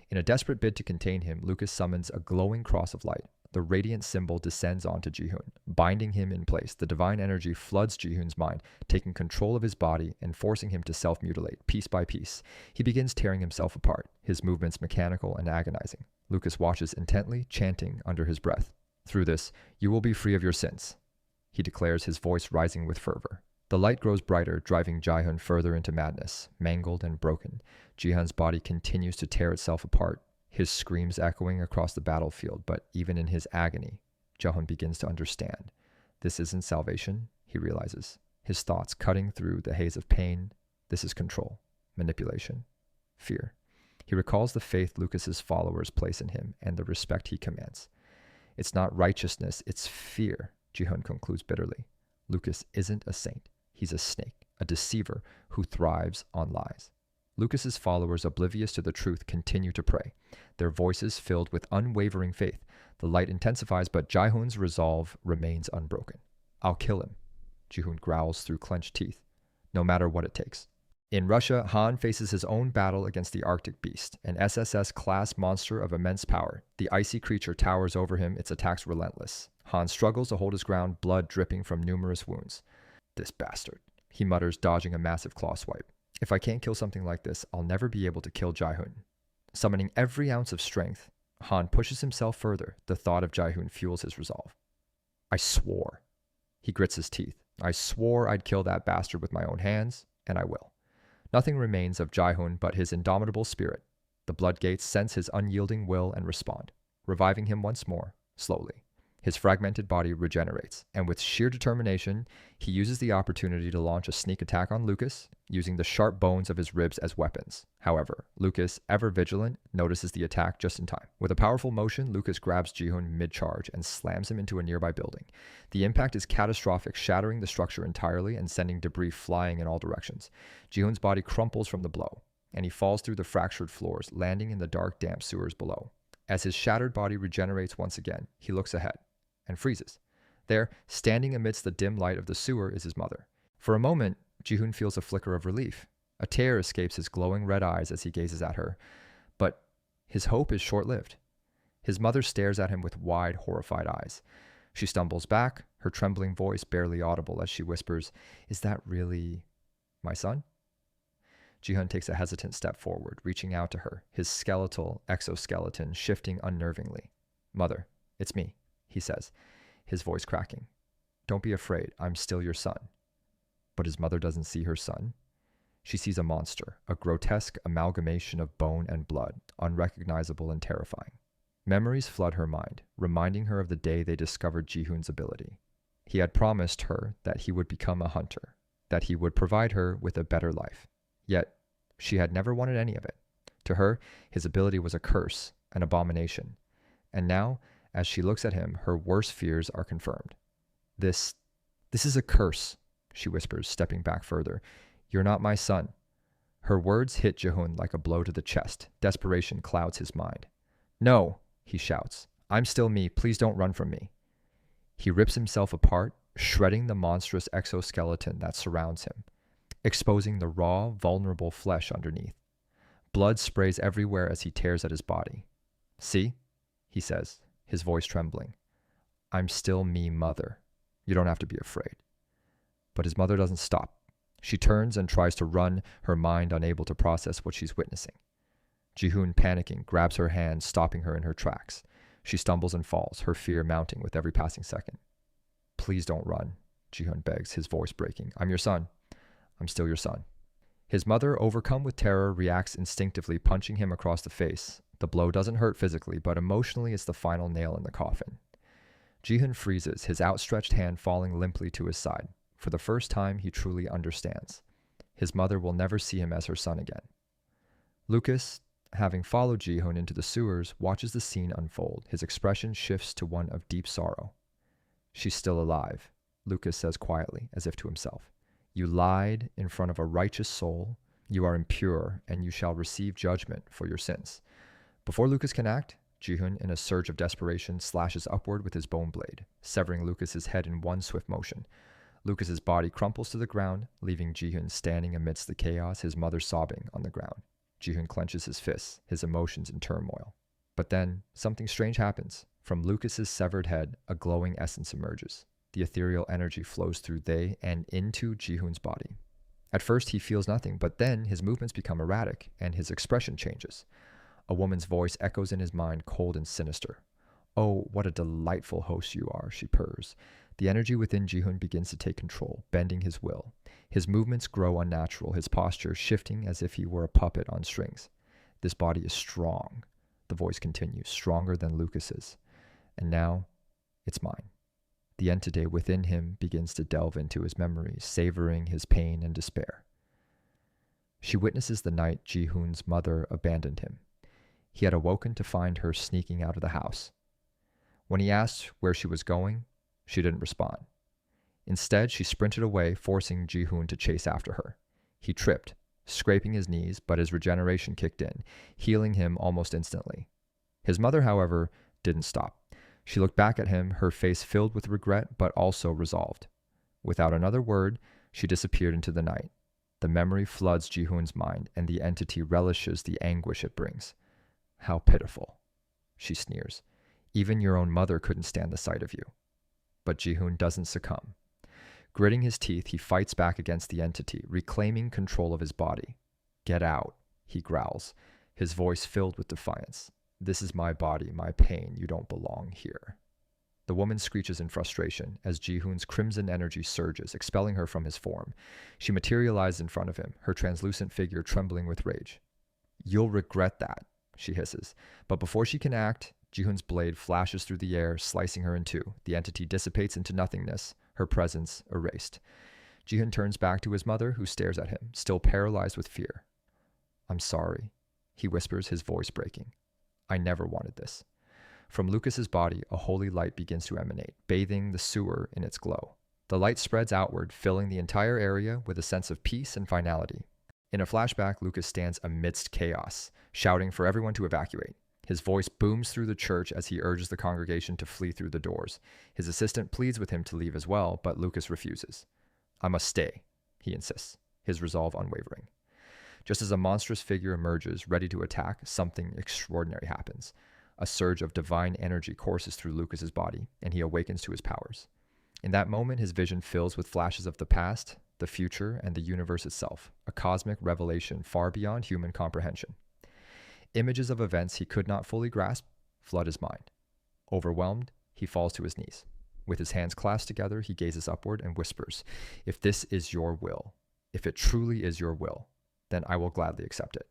In a desperate bid to contain him, Lucas summons a glowing cross of light. The radiant symbol descends onto Jihoon, binding him in place. The divine energy floods Jihoon's mind, taking control of his body and forcing him to self-mutilate, piece by piece. He begins tearing himself apart, his movements mechanical and agonizing. Lucas watches intently, chanting under his breath. Through this, you will be free of your sins, he declares, his voice rising with fervor. The light grows brighter, driving Jihoon further into madness. Mangled and broken, Jihoon's body continues to tear itself apart, his screams echoing across the battlefield. But even in his agony, Jihoon begins to understand. This isn't salvation, he realizes, his thoughts cutting through the haze of pain. This is control, manipulation, fear. He recalls the faith Lucas's followers place in him and the respect he commands. It's not righteousness, it's fear, Jihoon concludes bitterly. Lucas isn't a saint. He's a snake, a deceiver who thrives on lies. Lucas's followers, oblivious to the truth, continue to pray, their voices filled with unwavering faith. The light intensifies, but Jihoon's resolve remains unbroken. I'll kill him, Jihoon growls through clenched teeth, no matter what it takes. In Russia, Han faces his own battle against the Arctic Beast, an SSS-class monster of immense power. The icy creature towers over him, its attacks relentless. Han struggles to hold his ground, blood dripping from numerous wounds. This bastard, he mutters, dodging a massive claw swipe. If I can't kill something like this, I'll never be able to kill Jihoon. Summoning every ounce of strength, Han pushes himself further. The thought of Jihoon fuels his resolve. I swore. He grits his teeth. I swore I'd kill that bastard with my own hands, and I will. Nothing remains of Jihoon but his indomitable spirit. The blood gates sense his unyielding will and respond, reviving him once more, slowly. His fragmented body regenerates, and with sheer determination, he uses the opportunity to launch a sneak attack on Lucas, using the sharp bones of his ribs as weapons. However, Lucas, ever vigilant, notices the attack just in time. With a powerful motion, Lucas grabs Ji-hoon mid-charge and slams him into a nearby building. The impact is catastrophic, shattering the structure entirely and sending debris flying in all directions. Ji-hoon's body crumples from the blow, and he falls through the fractured floors, landing in the dark, damp sewers below. As his shattered body regenerates once again, he looks ahead and freezes. There, standing amidst the dim light of the sewer, is his mother. For a moment, Ji-hoon feels a flicker of relief. A tear escapes his glowing red eyes as he gazes at her. But his hope is short-lived. His mother stares at him with wide, horrified eyes. She stumbles back, her trembling voice barely audible as she whispers, "Is that really my son?" Ji-hoon takes a hesitant step forward, reaching out to her, his skeletal exoskeleton shifting unnervingly. "Mother, it's me," he says, his voice cracking. "Don't be afraid, I'm still your son." But his mother doesn't see her son. She sees a monster, a grotesque amalgamation of bone and blood, unrecognizable and terrifying. Memories flood her mind, reminding her of the day they discovered Ji-hoon's ability. He had promised her that he would become a hunter, that he would provide her with a better life. Yet, she had never wanted any of it. To her, his ability was a curse, an abomination. And now, as she looks at him, her worst fears are confirmed. This is a curse," she whispers, stepping back further. "You're not my son." Her words hit Ji-hoon like a blow to the chest. Desperation clouds his mind. "No," he shouts. "I'm still me. Please don't run from me." He rips himself apart, shredding the monstrous exoskeleton that surrounds him, exposing the raw, vulnerable flesh underneath. Blood sprays everywhere as he tears at his body. "See?" he says, his voice trembling. "I'm still me, mother. You don't have to be afraid." But his mother doesn't stop. She turns and tries to run, her mind unable to process what she's witnessing. Ji-hoon, panicking, grabs her hand, stopping her in her tracks. She stumbles and falls, her fear mounting with every passing second. "Please don't run," Ji-hoon begs, his voice breaking. "I'm your son. I'm still your son." His mother, overcome with terror, reacts instinctively, punching him across the face. The blow doesn't hurt physically, but emotionally it's the final nail in the coffin. Ji-hoon freezes, his outstretched hand falling limply to his side. For the first time, he truly understands. His mother will never see him as her son again. Lucas, having followed Ji-hoon into the sewers, watches the scene unfold. His expression shifts to one of deep sorrow. "She's still alive," Lucas says quietly, as if to himself. "You lied in front of a righteous soul. You are impure, and you shall receive judgment for your sins." Before Lucas can act, Ji-hoon, in a surge of desperation, slashes upward with his bone blade, severing Lucas's head in one swift motion. Lucas's body crumples to the ground, leaving Ji-hoon standing amidst the chaos, his mother sobbing on the ground. Ji-hoon clenches his fists, his emotions in turmoil. But then, something strange happens. From Lucas's severed head, a glowing essence emerges. The ethereal energy flows through they and into Ji-hoon's body. At first, he feels nothing, but then his movements become erratic, and his expression changes. A woman's voice echoes in his mind, cold and sinister. "Oh, what a delightful host you are," she purrs. The energy within Ji-hoon begins to take control, bending his will. His movements grow unnatural, his posture shifting as if he were a puppet on strings. "This body is strong," the voice continues, "stronger than Lucas's. And now, it's mine." The entity within him begins to delve into his memories, savoring his pain and despair. She witnesses the night Ji-hoon's mother abandoned him. He had awoken to find her sneaking out of the house. When he asked where she was going, she didn't respond. Instead, she sprinted away, forcing Ji-hoon to chase after her. He tripped, scraping his knees, but his regeneration kicked in, healing him almost instantly. His mother, however, didn't stop. She looked back at him, her face filled with regret, but also resolved. Without another word, she disappeared into the night. The memory floods Ji-hoon's mind, and the entity relishes the anguish it brings. "How pitiful," she sneers. "Even your own mother couldn't stand the sight of you." But Ji-hoon doesn't succumb. Gritting his teeth, he fights back against the entity, reclaiming control of his body. "Get out," he growls, his voice filled with defiance. "This is my body, my pain. You don't belong here." The woman screeches in frustration as Ji-hoon's crimson energy surges, expelling her from his form. She materializes in front of him, her translucent figure trembling with rage. "You'll regret that," she hisses. But before she can act, Ji-hoon's blade flashes through the air, slicing her in two. The entity dissipates into nothingness, her presence erased. Ji-hoon turns back to his mother, who stares at him, still paralyzed with fear. "I'm sorry," he whispers, his voice breaking. "I never wanted this." From Lucas's body, a holy light begins to emanate, bathing the sewer in its glow. The light spreads outward, filling the entire area with a sense of peace and finality. In a flashback, Lucas stands amidst chaos, shouting for everyone to evacuate. His voice booms through the church as he urges the congregation to flee through the doors. His assistant pleads with him to leave as well, but Lucas refuses. "I must stay," he insists, his resolve unwavering. Just as a monstrous figure emerges, ready to attack, something extraordinary happens. A surge of divine energy courses through Lucas's body, and he awakens to his powers. In that moment, his vision fills with flashes of the past, the future, and the universe itself, a cosmic revelation far beyond human comprehension. Images of events he could not fully grasp flood his mind. Overwhelmed, he falls to his knees. With his hands clasped together, he gazes upward and whispers, "If this is your will, if it truly is your will, then I will gladly accept it."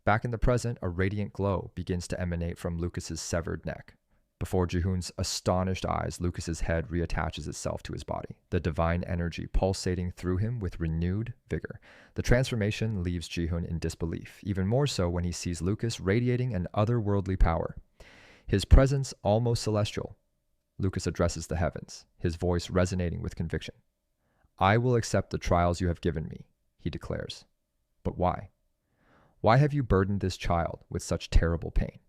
Back in the present, a radiant glow begins to emanate from Lucas's severed neck. Before Ji-hoon's astonished eyes, Lucas's head reattaches itself to his body, the divine energy pulsating through him with renewed vigor. The transformation leaves Ji-hoon in disbelief, even more so when he sees Lucas radiating an otherworldly power. His presence almost celestial. Lucas addresses the heavens, his voice resonating with conviction. "I will accept the trials you have given me," he declares. "But why? Why have you burdened this child with such terrible pain?"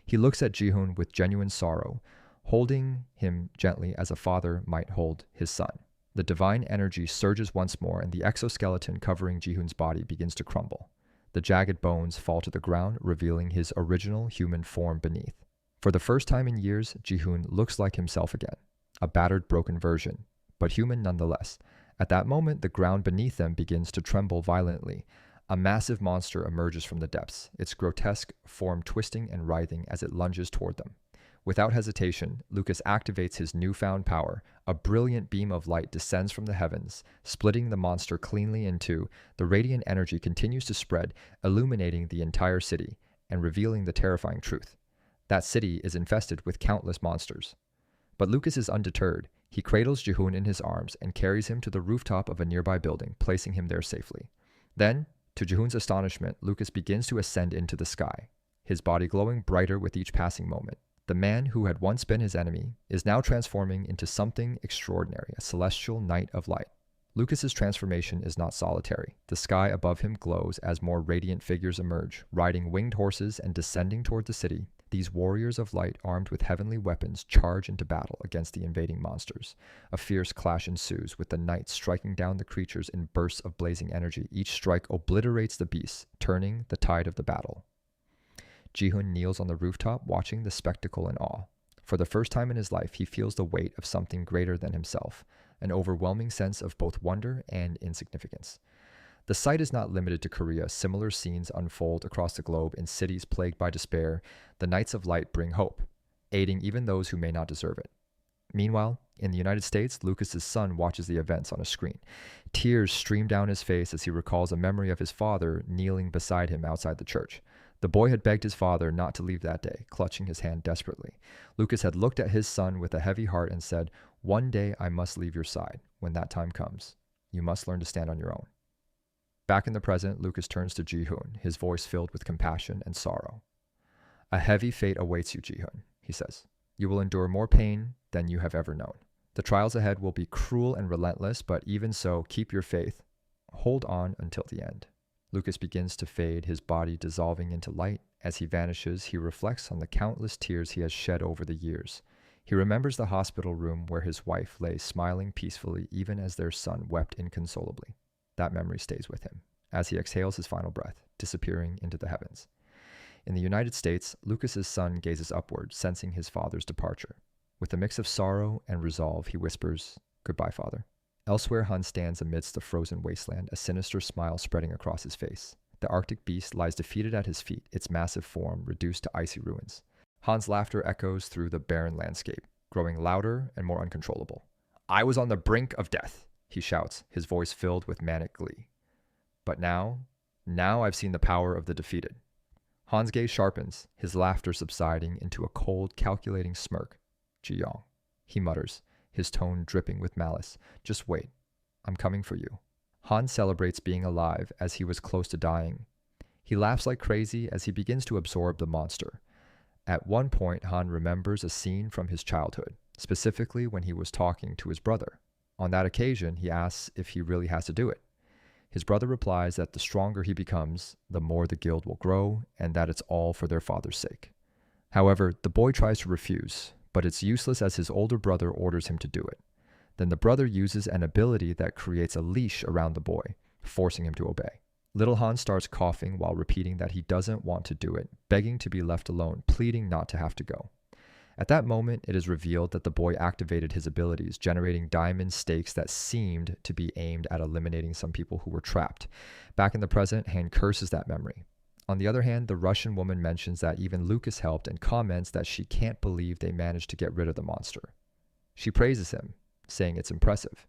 He looks at Ji-hoon with genuine sorrow, holding him gently as a father might hold his son. The divine energy surges once more, and the exoskeleton covering Ji-hoon's body begins to crumble. The jagged bones fall to the ground, revealing his original human form beneath. For the first time in years, Ji-hoon looks like himself again, a battered, broken version, but human nonetheless. At that moment, the ground beneath them begins to tremble violently. A massive monster emerges from the depths, its grotesque form twisting and writhing as it lunges toward them. Without hesitation, Lucas activates his newfound power. A brilliant beam of light descends from the heavens, splitting the monster cleanly in two. The radiant energy continues to spread, illuminating the entire city and revealing the terrifying truth. That city is infested with countless monsters. But Lucas is undeterred. He cradles Ji-hoon in his arms and carries him to the rooftop of a nearby building, placing him there safely. Then, to Ji-hoon's astonishment, Lucas begins to ascend into the sky, his body glowing brighter with each passing moment. The man who had once been his enemy is now transforming into something extraordinary, a celestial knight of light. Lucas's transformation is not solitary. The sky above him glows as more radiant figures emerge, riding winged horses and descending toward the city. These warriors of light, armed with heavenly weapons, charge into battle against the invading monsters. A fierce clash ensues, with the knights striking down the creatures in bursts of blazing energy. Each strike obliterates the beasts, turning the tide of the battle. Ji-hoon kneels on the rooftop, watching the spectacle in awe. For the first time in his life, he feels the weight of something greater than himself, an overwhelming sense of both wonder and insignificance. The sight is not limited to Korea. Similar scenes unfold across the globe in cities plagued by despair. The Knights of Light bring hope, aiding even those who may not deserve it. Meanwhile, in the United States, Lucas's son watches the events on a screen. Tears stream down his face as he recalls a memory of his father kneeling beside him outside the church. The boy had begged his father not to leave that day, clutching his hand desperately. Lucas had looked at his son with a heavy heart and said, "One day I must leave your side. When that time comes, you must learn to stand on your own." Back in the present, Lucas turns to Ji-hoon, his voice filled with compassion and sorrow. "A heavy fate awaits you, Ji-hoon," he says. "You will endure more pain than you have ever known. The trials ahead will be cruel and relentless, but even so, keep your faith. Hold on until the end." Lucas begins to fade, his body dissolving into light. As he vanishes, he reflects on the countless tears he has shed over the years. He remembers the hospital room where his wife lay smiling peacefully even as their son wept inconsolably. That memory stays with him as he exhales his final breath, disappearing into the heavens. In the United States, Lucas's son gazes upward, sensing his father's departure. With a mix of sorrow and resolve, he whispers, "Goodbye, father." Elsewhere, Han stands amidst the frozen wasteland, a sinister smile spreading across his face. The Arctic beast lies defeated at his feet, its massive form reduced to icy ruins. Han's laughter echoes through the barren landscape, growing louder and more uncontrollable. "I was on the brink of death," he shouts, his voice filled with manic glee. "But now I've seen the power of the defeated." Han's gaze sharpens, his laughter subsiding into a cold, calculating smirk. Ji-young, he mutters, his tone dripping with malice. Just wait. I'm coming for you. Han celebrates being alive as he was close to dying. He laughs like crazy as he begins to absorb the monster. At one point, Han remembers a scene from his childhood, specifically when he was talking to his brother. On that occasion, he asks if he really has to do it. His brother replies that the stronger he becomes, the more the guild will grow, and that it's all for their father's sake. However, the boy tries to refuse, but it's useless as his older brother orders him to do it. Then the brother uses an ability that creates a leash around the boy, forcing him to obey. Little Han starts coughing while repeating that he doesn't want to do it, begging to be left alone, pleading not to have to go. At that moment, it is revealed that the boy activated his abilities, generating diamond stakes that seemed to be aimed at eliminating some people who were trapped. Back in the present, Han curses that memory. On the other hand, the Russian woman mentions that even Lucas helped and comments that she can't believe they managed to get rid of the monster. She praises him, saying it's impressive.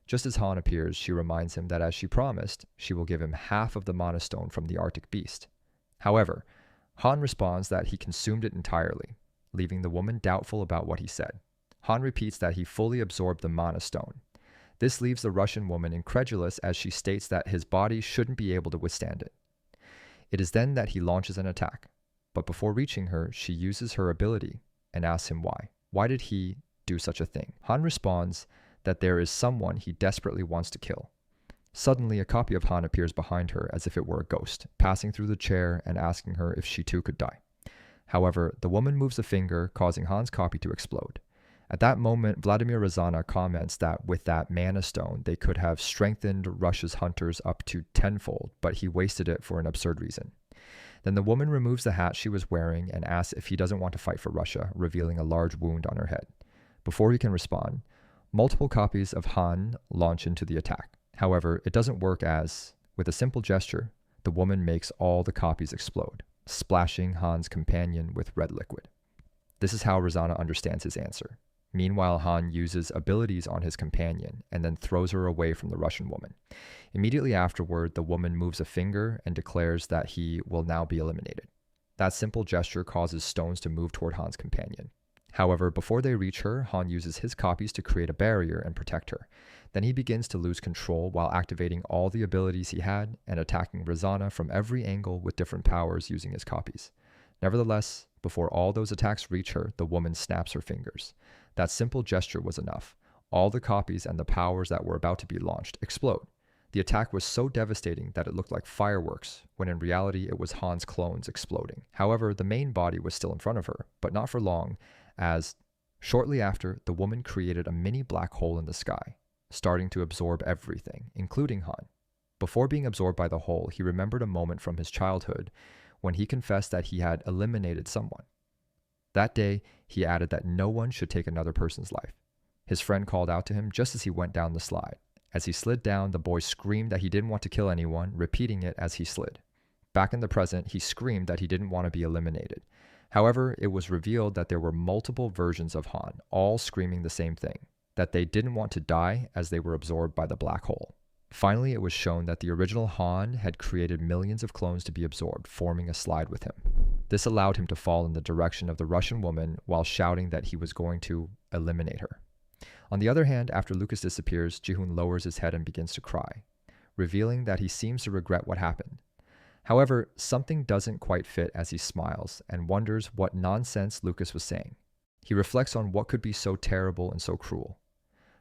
Just as Han appears, she reminds him that as she promised, she will give him half of the mana stone from the Arctic beast. However, Han responds that he consumed it entirely, leaving the woman doubtful about what he said. Han repeats that he fully absorbed the mana stone. This leaves the Russian woman incredulous as she states that his body shouldn't be able to withstand it. It is then that he launches an attack, but before reaching her, she uses her ability and asks him why. Why did he do such a thing? Han responds that there is someone he desperately wants to kill. Suddenly, a copy of Han appears behind her as if it were a ghost, passing through the chair and asking her if she too could die. However, the woman moves a finger, causing Han's copy to explode. At that moment, Vladimir Razana comments that with that mana stone, they could have strengthened Russia's hunters up to tenfold, but he wasted it for an absurd reason. Then the woman removes the hat she was wearing and asks if he doesn't want to fight for Russia, revealing a large wound on her head. Before he can respond, multiple copies of Han launch into the attack. However, it doesn't work as, with a simple gesture, the woman makes all the copies explode, splashing Han's companion with red liquid. This is how Razana understands his answer. Meanwhile, Han uses abilities on his companion and then throws her away from the Russian woman. Immediately afterward, the woman moves a finger and declares that he will now be eliminated. That simple gesture causes stones to move toward Han's companion. However, before they reach her, Han uses his copies to create a barrier and protect her. Then he begins to lose control while activating all the abilities he had and attacking Razana from every angle with different powers using his copies. Nevertheless, before all those attacks reach her, the woman snaps her fingers. That simple gesture was enough. All the copies and the powers that were about to be launched explode. The attack was so devastating that it looked like fireworks, when in reality it was Han's clones exploding. However, the main body was still in front of her, but not for long, as shortly after, the woman created a mini black hole in the sky, starting to absorb everything, including Han. Before being absorbed by the hole, he remembered a moment from his childhood when he confessed that he had eliminated someone. That day, he added that no one should take another person's life. His friend called out to him just as he went down the slide. As he slid down, the boy screamed that he didn't want to kill anyone, repeating it as he slid. Back in the present, he screamed that he didn't want to be eliminated. However, it was revealed that there were multiple versions of Han, all screaming the same thing, that they didn't want to die as they were absorbed by the black hole. Finally, it was shown that the original Han had created millions of clones to be absorbed, forming a slide with him. This allowed him to fall in the direction of the Russian woman while shouting that he was going to eliminate her. On the other hand, after Lucas disappears, Ji-hoon lowers his head and begins to cry, revealing that he seems to regret what happened. However, something doesn't quite fit as he smiles and wonders what nonsense Lucas was saying. He reflects on what could be so terrible and so cruel.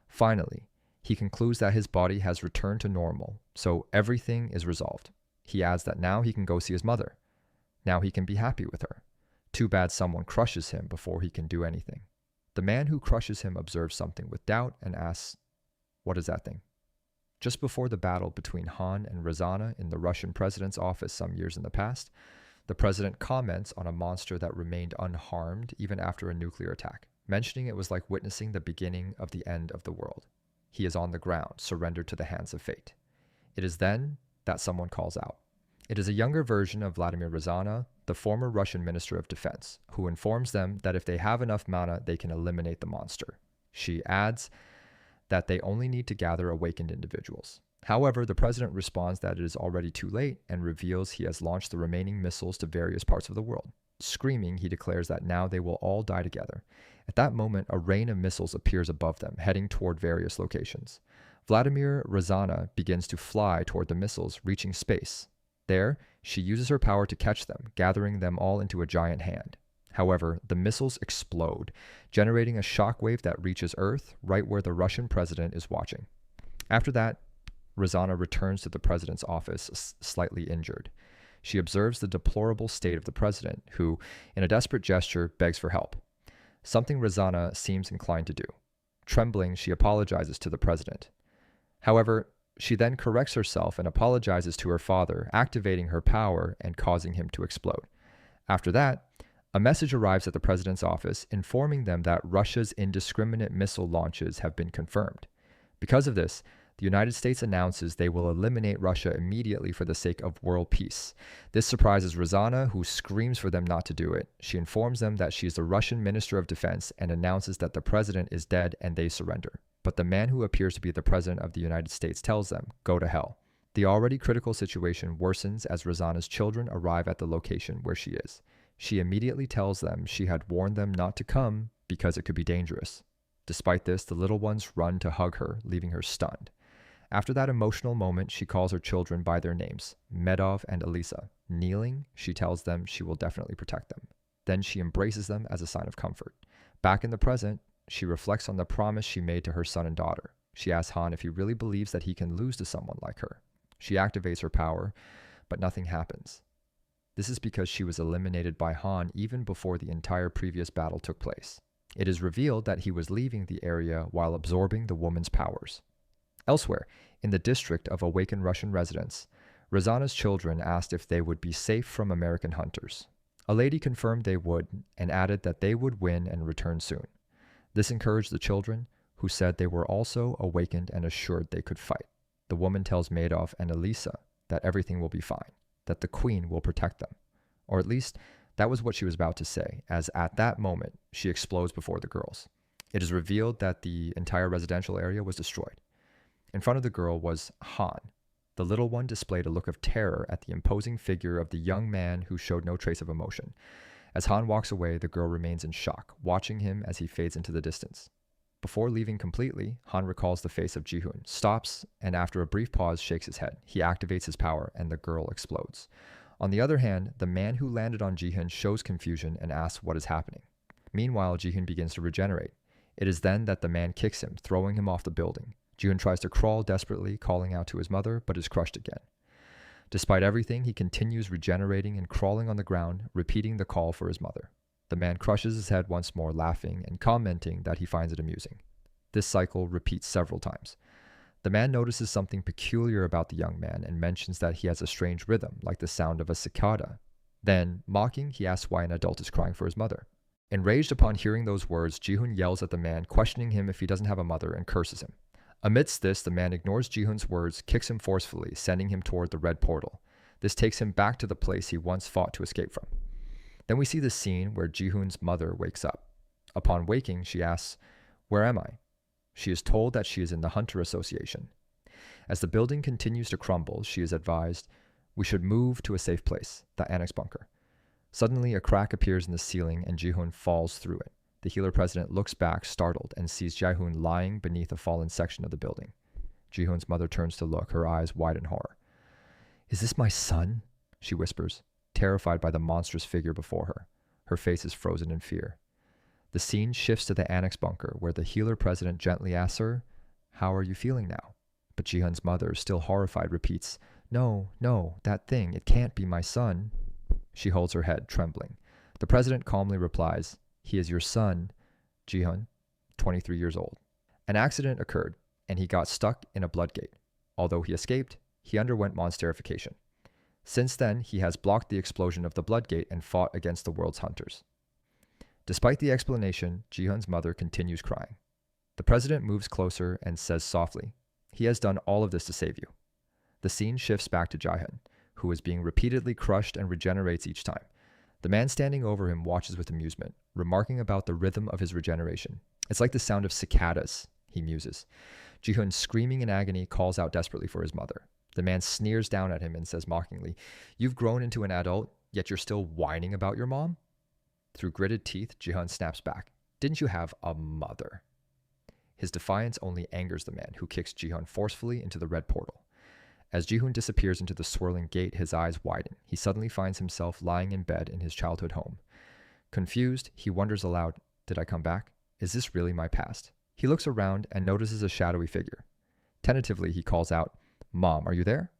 Finally, he concludes that his body has returned to normal, so everything is resolved. He adds that now he can go see his mother. Now he can be happy with her. Too bad someone crushes him before he can do anything. The man who crushes him observes something with doubt and asks, "What is that thing?" Just before the battle between Han and Razana in the Russian president's office some years in the past, the president comments on a monster that remained unharmed even after a nuclear attack, mentioning it was like witnessing the beginning of the end of the world. He is on the ground, surrendered to the hands of fate. It is then that someone calls out. It is a younger version of Vladimir Razana, the former Russian Minister of Defense, who informs them that if they have enough mana, they can eliminate the monster. She adds that they only need to gather awakened individuals. However, the president responds that it is already too late and reveals he has launched the remaining missiles to various parts of the world. Screaming, he declares that now they will all die together. At that moment, a rain of missiles appears above them, heading toward various locations. Vladimir Razana begins to fly toward the missiles, reaching space. There, she uses her power to catch them, gathering them all into a giant hand. However, the missiles explode, generating a shockwave that reaches Earth right where the Russian president is watching. After that, Razana returns to the president's office, slightly injured. She observes the deplorable state of the president, who, in a desperate gesture, begs for help. Something Razana seems inclined to do. Trembling, she apologizes to the president. However, she then corrects herself and apologizes to her father, activating her power and causing him to explode. After that, a message arrives at the president's office informing them that Russia's indiscriminate missile launches have been confirmed. Because of this, the United States announces they will eliminate Russia immediately for the sake of world peace. This surprises Razana, who screams for them not to do it. She informs them that she is the Russian Minister of Defense and announces that the president is dead and they surrender. But the man who appears to be the president of the United States tells them, "Go to hell." The already critical situation worsens as Razana's children arrive at the location where she is. She immediately tells them she had warned them not to come because it could be dangerous. Despite this, the little ones run to hug her, leaving her stunned. After that emotional moment, she calls her children by their names, Medov and Elisa. Kneeling, she tells them she will definitely protect them. Then she embraces them as a sign of comfort. Back in the present, she reflects on the promise she made to her son and daughter. She asks Han if he really believes that he can lose to someone like her. She activates her power, but nothing happens. This is because she was eliminated by Han even before the entire previous battle took place. It is revealed that he was leaving the area while absorbing the woman's powers. Elsewhere, in the district of awakened Russian residents, Razana's children asked if they would be safe from American hunters. A lady confirmed they would and added that they would win and return soon. This encouraged the children, who said they were also awakened and assured they could fight. The woman tells Medov and Elisa that everything will be fine, that the queen will protect them. Or at least, that was what she was about to say, as at that moment, she explodes before the girls. It is revealed that the entire residential area was destroyed. In front of the girl was Han. The little one displayed a look of terror at the imposing figure of the young man who showed no trace of emotion. As Han walks away, the girl remains in shock, watching him as he fades into the distance. Before leaving completely, Han recalls the face of Ji-hoon, stops, and after a brief pause shakes his head. He activates his power, and the girl explodes. On the other hand, the man who landed on Ji-hoon shows confusion and asks what is happening. Meanwhile, Ji-hoon begins to regenerate. It is then that the man kicks him, throwing him off the building. Ji-hoon tries to crawl desperately, calling out to his mother, but is crushed again. Despite everything, he continues regenerating and crawling on the ground, repeating the call for his mother. The man crushes his head once more, laughing and commenting that he finds it amusing. This cycle repeats several times. The man notices something peculiar about the young man and mentions that he has a strange rhythm, like the sound of a cicada. Then, mocking, he asks why an adult is crying for his mother. Enraged upon hearing those words, Ji-hoon yells at the man, questioning him if he doesn't have a mother, and curses him. Amidst this, the man ignores Ji-hoon's words, kicks him forcefully, sending him toward the red portal. This takes him back to the place he once fought to escape from. Then we see the scene where Ji-hoon's mother wakes up. Upon waking, she asks, "Where am I?" She is told that she is in the Hunter Association. As the building continues to crumble, she is advised, "We should move to a safe place, the annex bunker." Suddenly, a crack appears in the ceiling and Ji-hoon falls through it. The healer president looks back, startled, and sees Ji-hoon lying beneath a fallen section of the building. Ji-hoon's mother turns to look, her eyes wide in horror. "Is this my son?" she whispers, terrified by the monstrous figure before her. Her face is frozen in fear. The scene shifts to the annex bunker, where the healer president gently asks her, "How are you feeling now?" But Ji-hoon's mother, still horrified, repeats, No, that thing, it can't be my son." She holds her head, trembling. The president calmly replies, "He is your son, Ji-hoon, 23 years old. An accident occurred, and he got stuck in a blood gate. Although he escaped, he underwent monsterification. Since then, he has blocked the explosion of the blood gate and fought against the world's hunters." Despite the explanation, Ji-hoon's mother continues crying. The president moves closer and says softly, "He has done all of this to save you." The scene shifts back to Ji-hoon, who is being repeatedly crushed and regenerates each time. The man standing over him watches with amusement, remarking about the rhythm of his regeneration. "It's like the sound of cicadas," he muses. Ji-hoon, screaming in agony, calls out desperately for his mother. The man sneers down at him and says mockingly, "You've grown into an adult, yet you're still whining about your mom?" Through gritted teeth, Ji-hoon snaps back. "Didn't you have a mother?" His defiance only angers the man, who kicks Ji-hoon forcefully into the red portal. As Ji-hoon disappears into the swirling gate, his eyes widen. He suddenly finds himself lying in bed in his childhood home. Confused, he wonders aloud, "Did I come back? Is this really my past?" He looks around and notices a shadowy figure. Tentatively, he calls out, "Mom, are you there?"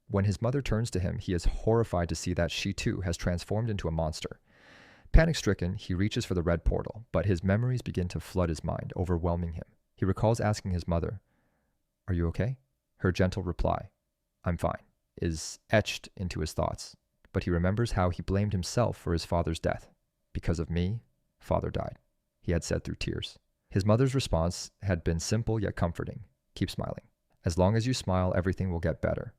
When his mother turns to him, he is horrified to see that she too has transformed into a monster. Panic-stricken, he reaches for the red portal, but his memories begin to flood his mind, overwhelming him. He recalls asking his mother, "Are you okay?" Her gentle reply, "I'm fine," is etched into his thoughts. But he remembers how he blamed himself for his father's death. "Because of me, father died," he had said through tears. His mother's response had been simple yet comforting. "Keep smiling. As long as you smile, everything will get better."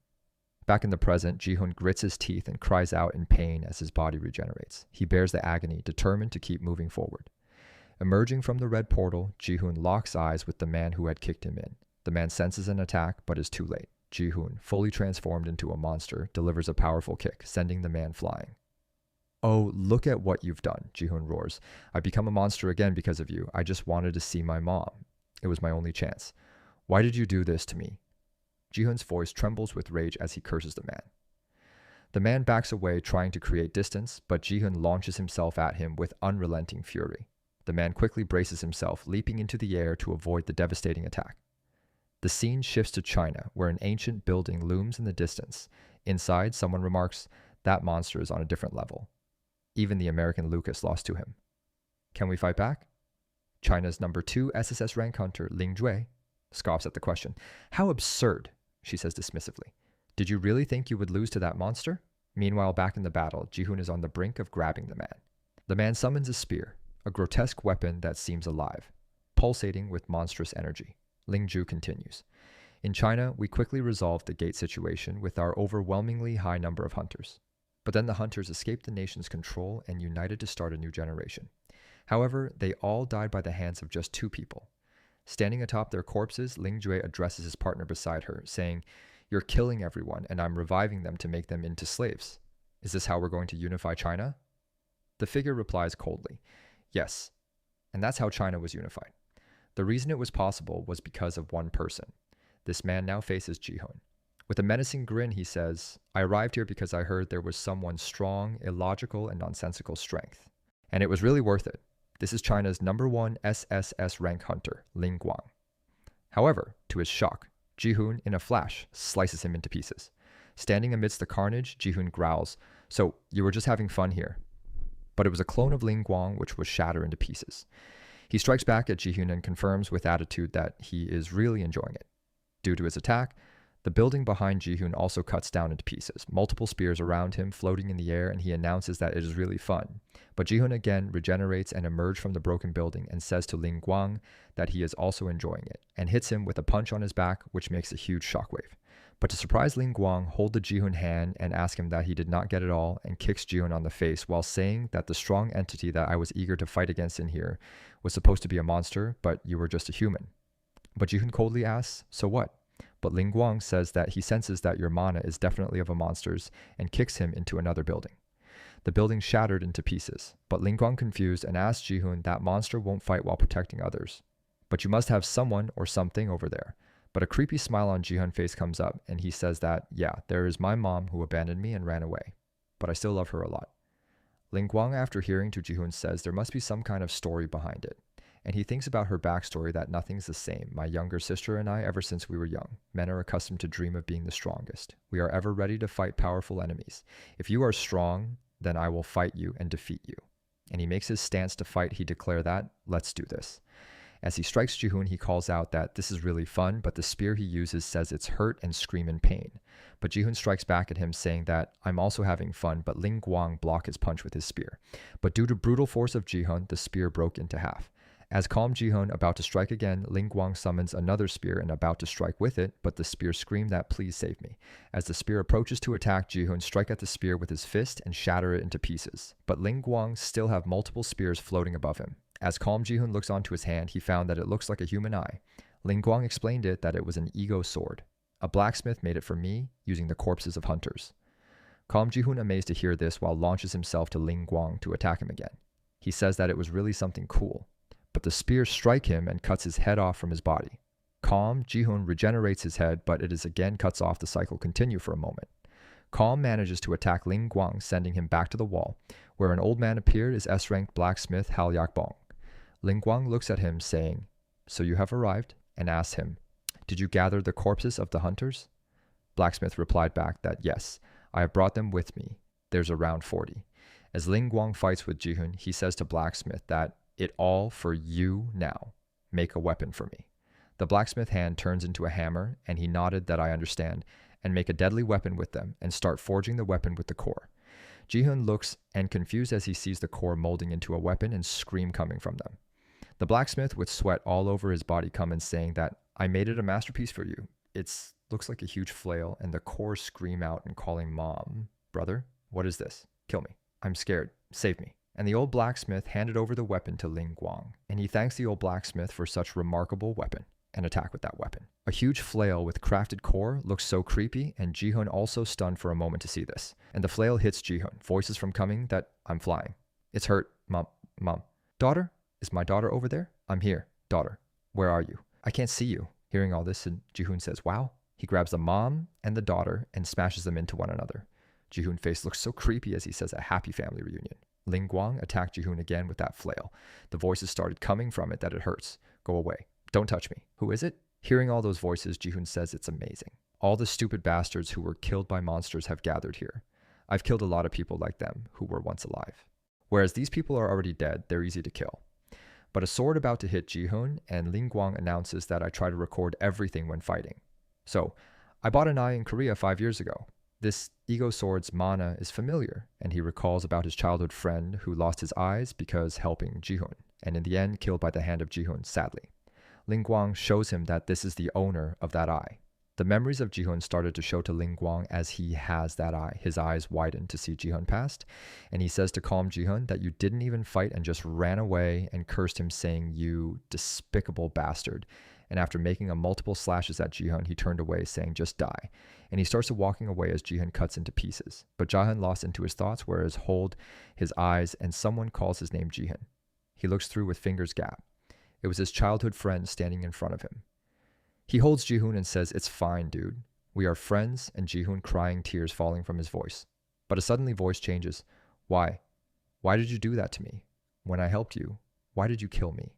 Back in the present, Ji-hoon grits his teeth and cries out in pain as his body regenerates. He bears the agony, determined to keep moving forward. Emerging from the red portal, Ji-hoon locks eyes with the man who had kicked him in. The man senses an attack, but is too late. Ji-hoon, fully transformed into a monster, delivers a powerful kick, sending the man flying. "Oh, look at what you've done," Ji-hoon roars. "I've become a monster again because of you. I just wanted to see my mom. It was my only chance. Why did you do this to me?" Ji-hoon's voice trembles with rage as he curses the man. The man backs away, trying to create distance, but Ji-hoon launches himself at him with unrelenting fury. The man quickly braces himself, leaping into the air to avoid the devastating attack. The scene shifts to China, where an ancient building looms in the distance. Inside, someone remarks, "That monster is on a different level. Even the American Lucas lost to him." "Can we fight back?" China's number 2 SSS rank hunter, Ling Jue, scoffs at the question. "How absurd," she says dismissively. "Did you really think you would lose to that monster?" Meanwhile, back in the battle, Ji-hoon is on the brink of grabbing the man. The man summons a spear, a grotesque weapon that seems alive, pulsating with monstrous energy. Ling Ju continues. "In China, we quickly resolved the gate situation with our overwhelmingly high number of hunters. But then the hunters escaped the nation's control and united to start a new generation. However, they all died by the hands of just 2 people. Standing atop their corpses, Ling Jue addresses his partner beside her, saying, 'You're killing everyone, and I'm reviving them to make them into slaves. Is this how we're going to unify China?' The figure replies coldly, 'Yes, and that's how China was unified. The reason it was possible was because of one person.' This man now faces Ji-hoon. With a menacing grin, he says, 'I arrived here because I heard there was someone strong, illogical, and nonsensical strength. And it was really worth it. This is China's number 1 SSS rank hunter, Ling Guang.' However, to his shock, Ji-hoon, in a flash, slices him into pieces. Standing amidst the carnage, Ji-hoon growls, 'So, you were just having fun here.' But it was a clone of Ling Guang which was shattered into pieces. He strikes back at Ji-hoon and confirms with attitude that he is really enjoying it. Due to his attack, the building behind Ji-hoon also cuts down into pieces, multiple spears around him floating in the air, and he announces that it is really fun. But Ji-hoon again regenerates and emerges from the broken building and says to Ling Guang that he is also enjoying it, and hits him with a punch on his back, which makes a huge shockwave. But to surprise Ling Guang, hold the Ji-hoon hand and ask him that he did not get it all, and kicks Ji-hoon on the face while saying that the strong entity that I was eager to fight against in here was supposed to be a monster, but you were just a human. But Ji-hoon coldly asks, "So what?" But Ling Guang says that he senses that your mana is definitely of a monster's and kicks him into another building. The building shattered into pieces, but Ling Guang confused and asks Ji-hoon that monster won't fight while protecting others. But you must have someone or something over there. But a creepy smile on Ji-hoon's face comes up, and he says that, yeah, there is my mom who abandoned me and ran away. But I still love her a lot. Ling Guang, after hearing to Ji-hoon, says there must be some kind of story behind it. And he thinks about her backstory that nothing's the same. My younger sister and I, ever since we were young, men are accustomed to dream of being the strongest. We are ever ready to fight powerful enemies. If you are strong, then I will fight you and defeat you. And he makes his stance to fight. He declares that, let's do this. As he strikes Ji-hoon, he calls out that this is really fun, but the spear he uses says it's hurt and scream in pain. But Ji-hoon strikes back at him, saying that I'm also having fun, but Ling Guang blocked his punch with his spear. But due to brutal force of Ji-hoon, the spear broke into half. As calm Ji-hoon about to strike again, Ling Guang summons another spear and about to strike with it, but the spear screamed that please save me. As the spear approaches to attack, Ji-hoon strike at the spear with his fist and shatter it into pieces. But Ling Guang still have multiple spears floating above him. As calm Ji-hoon looks onto his hand, he found that it looks like a human eye. Ling Guang explained that it was an ego sword. A blacksmith made it for me using the corpses of hunters. Calm Ji-hoon amazed to hear this while launches himself to Ling Guang to attack him again. He says that it was really something cool, but the spears strike him and cuts his head off from his body. Calm Ji-hoon regenerates his head, but it is again cuts off. The cycle continue for a moment. Calm manages to attack Ling Guang, sending him back to the wall, where an old man appeared as S-ranked blacksmith Hal Yak-bong. Ling Guang looks at him, saying, "So you have arrived," and asks him, "Did you gather the corpses of the hunters?" Blacksmith replied back that yes, I have brought them with me. There's around 40. As Ling Guang fights with Ji-hoon, he says to Blacksmith that it all for you now. Make a weapon for me. The blacksmith hand turns into a hammer, and he nodded that I understand, and make a deadly weapon with them and start forging the weapon with the core. Ji-hoon looks and confused as he sees the core molding into a weapon and scream coming from them. The blacksmith, with sweat all over his body, come and saying that I made it a masterpiece for you. It looks like a huge flail, and the core scream out and calling Mom. Brother, what is this? Kill me. I'm scared. Save me. And the old blacksmith handed over the weapon to Ling Guang, and he thanks the old blacksmith for such remarkable weapon, and attack with that weapon. A huge flail with crafted core looks so creepy, and Ji-hoon also stunned for a moment to see this. And the flail hits Ji-hoon, voices from coming that I'm flying. It's hurt. Mom. Daughter? Is my daughter over there? I'm here. Daughter. Where are you? I can't see you. Hearing all this, and Ji-hoon says, wow. He grabs the mom and the daughter and smashes them into one another. Ji-hoon's face looks so creepy as he says a happy family reunion. Ling Guang attacked Ji-hoon again with that flail. The voices started coming from it that it hurts. Go away. Don't touch me. Who is it? Hearing all those voices, Ji-hoon says it's amazing. All the stupid bastards who were killed by monsters have gathered here. I've killed a lot of people like them who were once alive. Whereas these people are already dead, they're easy to kill. But a sword about to hit Ji-hoon, and Ling Guang announces that I try to record everything when fighting. So, I bought an eye in Korea 5 years ago. This ego sword's mana is familiar, and he recalls about his childhood friend who lost his eyes because helping Ji-hoon, and in the end killed by the hand of Ji-hoon, sadly. Ling Guang shows him that this is the owner of that eye. The memories of Ji-hoon started to show to Ling Guang as he has that eye. His eyes widen to see Ji-hoon past, and he says to calm Ji-hoon that you didn't even fight and just ran away, and cursed him saying, you despicable bastard. And after making a multiple slashes at Ji-hoon, he turned away saying, just die. And he starts walking away as Ji-hoon cuts into pieces. But Ji-hoon lost into his thoughts, whereas hold his eyes, and someone calls his name Ji-hoon. He looks through with fingers gap. It was his childhood friend standing in front of him. He holds Ji-hoon and says, it's fine, dude. We are friends, and Ji-hoon crying, tears falling from his voice. But a suddenly voice changes. Why? Why did you do that to me? When I helped you, why did you kill me?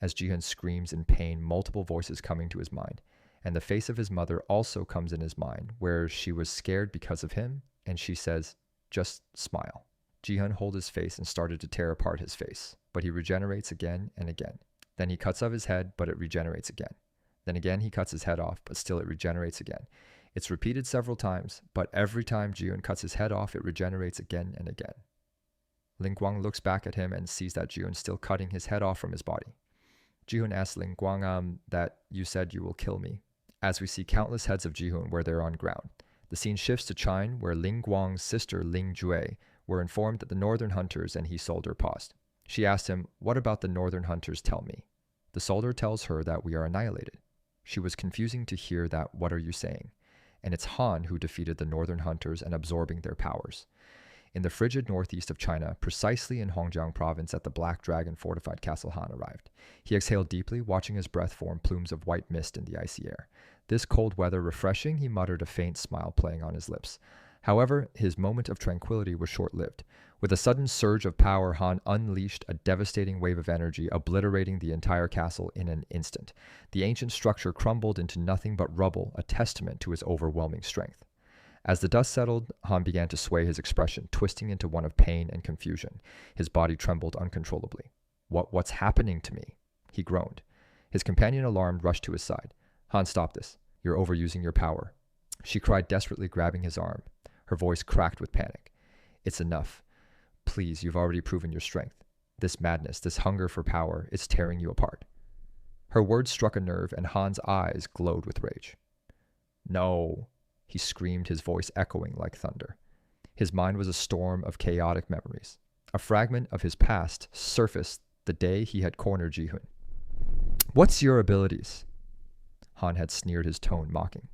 As Ji-hoon screams in pain, multiple voices coming to his mind, and the face of his mother also comes in his mind, where she was scared because of him, and she says, just smile. Ji-hoon holds his face and started to tear apart his face, but he regenerates again and again. Then he cuts off his head, but it regenerates again. Then again he cuts his head off, but still it regenerates again. It's repeated several times, but every time Ji-hoon cuts his head off, it regenerates again and again. Ling Guang looks back at him and sees that Ji-hoon still cutting his head off from his body. Ji-hoon asks Ling Guang that you said you will kill me. As we see countless heads of Ji-hoon where they're on ground. The scene shifts to Chine, where Ling Guang's sister Ling Jue were informed that the northern hunters and he soldier paused. She asked him, what about the northern hunters tell me? The soldier tells her that we are annihilated. She was confusing to hear that what are you saying? And it's Han who defeated the northern hunters and absorbing their powers. In the frigid northeast of China, precisely in Hongjiang province at the Black Dragon fortified castle, Han arrived. He exhaled deeply, watching his breath form plumes of white mist in the icy air. This cold weather refreshing, he muttered, a faint smile playing on his lips. However, his moment of tranquility was short-lived. With a sudden surge of power, Han unleashed a devastating wave of energy, obliterating the entire castle in an instant. The ancient structure crumbled into nothing but rubble, a testament to his overwhelming strength. As the dust settled, Han began to sway, his expression twisting into one of pain and confusion. His body trembled uncontrollably. What's happening to me? He groaned. His companion, alarmed, rushed to his side. Han, stop this. You're overusing your power. She cried, desperately grabbing his arm. Her voice cracked with panic. It's enough. Please, you've already proven your strength. This madness, this hunger for power, it's tearing you apart. Her words struck a nerve, and Han's eyes glowed with rage. No, he screamed, his voice echoing like thunder. His mind was a storm of chaotic memories. A fragment of his past surfaced the day he had cornered Ji-hoon. What's your abilities? Han had sneered, his tone mocking.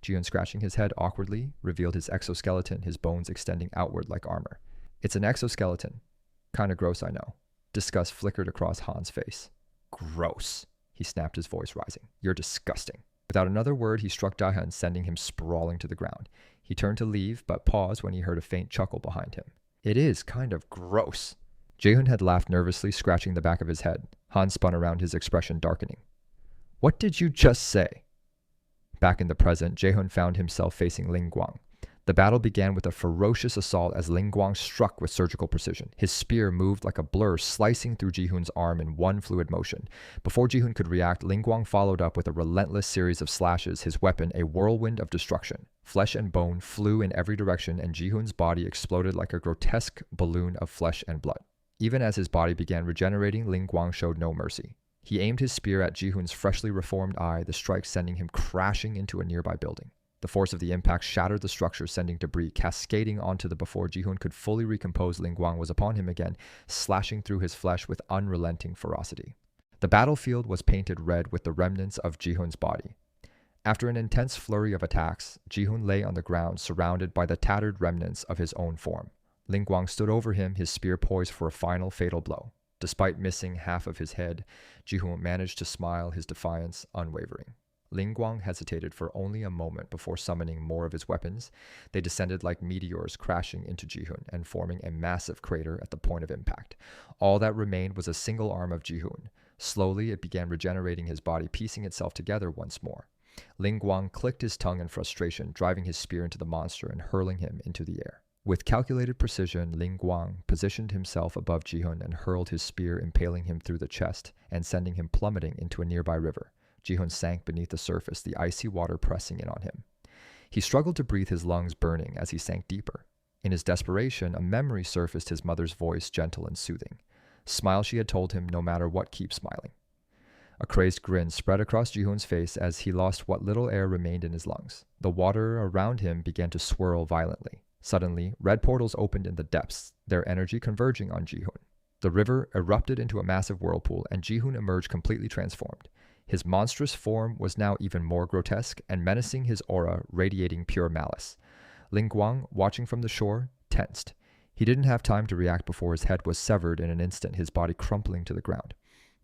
Ji-hoon, scratching his head awkwardly, revealed his exoskeleton, his bones extending outward like armor. It's an exoskeleton. Kinda gross, I know. Disgust flickered across Han's face. Gross, he snapped, his voice rising. You're disgusting. Without another word, he struck Jaehyun, sending him sprawling to the ground. He turned to leave, but paused when he heard a faint chuckle behind him. It is kind of gross. Jaehyun had laughed nervously, scratching the back of his head. Han spun around, his expression darkening. What did you just say? Back in the present, Jaehyun found himself facing Ling Guang. The battle began with a ferocious assault as Ling Guang struck with surgical precision. His spear moved like a blur, slicing through Ji-hoon's arm in one fluid motion. Before Ji-hoon could react, Ling Guang followed up with a relentless series of slashes, his weapon a whirlwind of destruction. Flesh and bone flew in every direction, and Ji-hoon's body exploded like a grotesque balloon of flesh and blood. Even as his body began regenerating, Ling Guang showed no mercy. He aimed his spear at Ji-hoon's freshly reformed eye, the strike sending him crashing into a nearby building. The force of the impact shattered the structure, sending debris cascading onto the before Ji-hoon could fully recompose. Ling Guang was upon him again, slashing through his flesh with unrelenting ferocity. The battlefield was painted red with the remnants of Ji-hoon's body. After an intense flurry of attacks, Ji-hoon lay on the ground, surrounded by the tattered remnants of his own form. Ling Guang stood over him, his spear poised for a final fatal blow. Despite missing half of his head, Ji-hoon managed to smile, his defiance unwavering. Ling Guang hesitated for only a moment before summoning more of his weapons. They descended like meteors, crashing into Ji-hoon and forming a massive crater at the point of impact. All that remained was a single arm of Ji-hoon. Slowly, it began regenerating, his body piecing itself together once more. Ling Guang clicked his tongue in frustration, driving his spear into the monster and hurling him into the air. With calculated precision, Ling Guang positioned himself above Ji-hoon and hurled his spear, impaling him through the chest and sending him plummeting into a nearby river. Ji-hoon sank beneath the surface, the icy water pressing in on him. He struggled to breathe, his lungs burning as he sank deeper. In his desperation, a memory surfaced, his mother's voice gentle and soothing. Smile, she had told him, no matter what, keep smiling. A crazed grin spread across Ji-hoon's face as he lost what little air remained in his lungs. The water around him began to swirl violently. Suddenly, red portals opened in the depths, their energy converging on Ji-hoon. The river erupted into a massive whirlpool, and Ji-hoon emerged completely transformed. His monstrous form was now even more grotesque and menacing, his aura radiating pure malice. Ling Guang, watching from the shore, tensed. He didn't have time to react before his head was severed in an instant, his body crumpling to the ground.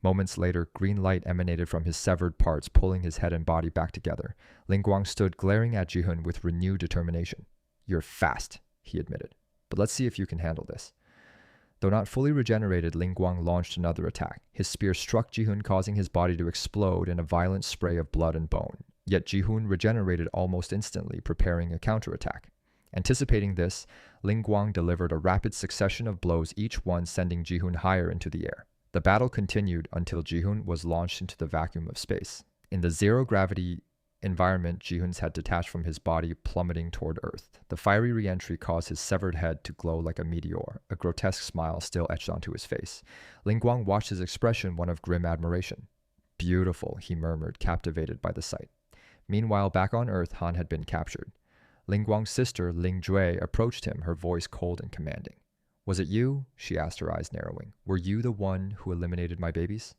Moments later, green light emanated from his severed parts, pulling his head and body back together. Ling Guang stood glaring at Ji-hoon with renewed determination. You're fast, he admitted, but let's see if you can handle this. Though not fully regenerated, Ling Guang launched another attack. His spear struck Ji-hoon, causing his body to explode in a violent spray of blood and bone. Yet Ji-hoon regenerated almost instantly, preparing a counterattack. Anticipating this, Ling Guang delivered a rapid succession of blows, each one sending Ji-hoon higher into the air. The battle continued until Ji-hoon was launched into the vacuum of space. In the zero-gravity environment, Ji-hoon's had detached from his body, plummeting toward Earth. The fiery re-entry caused his severed head to glow like a meteor, a grotesque smile still etched onto his face. Ling Guang watched his expression, one of grim admiration. Beautiful, he murmured, captivated by the sight. Meanwhile, back on Earth, Han had been captured. Ling Guang's sister, Ling Jue, approached him, her voice cold and commanding. Was it you? She asked, her eyes narrowing. Were you the one who eliminated my babies?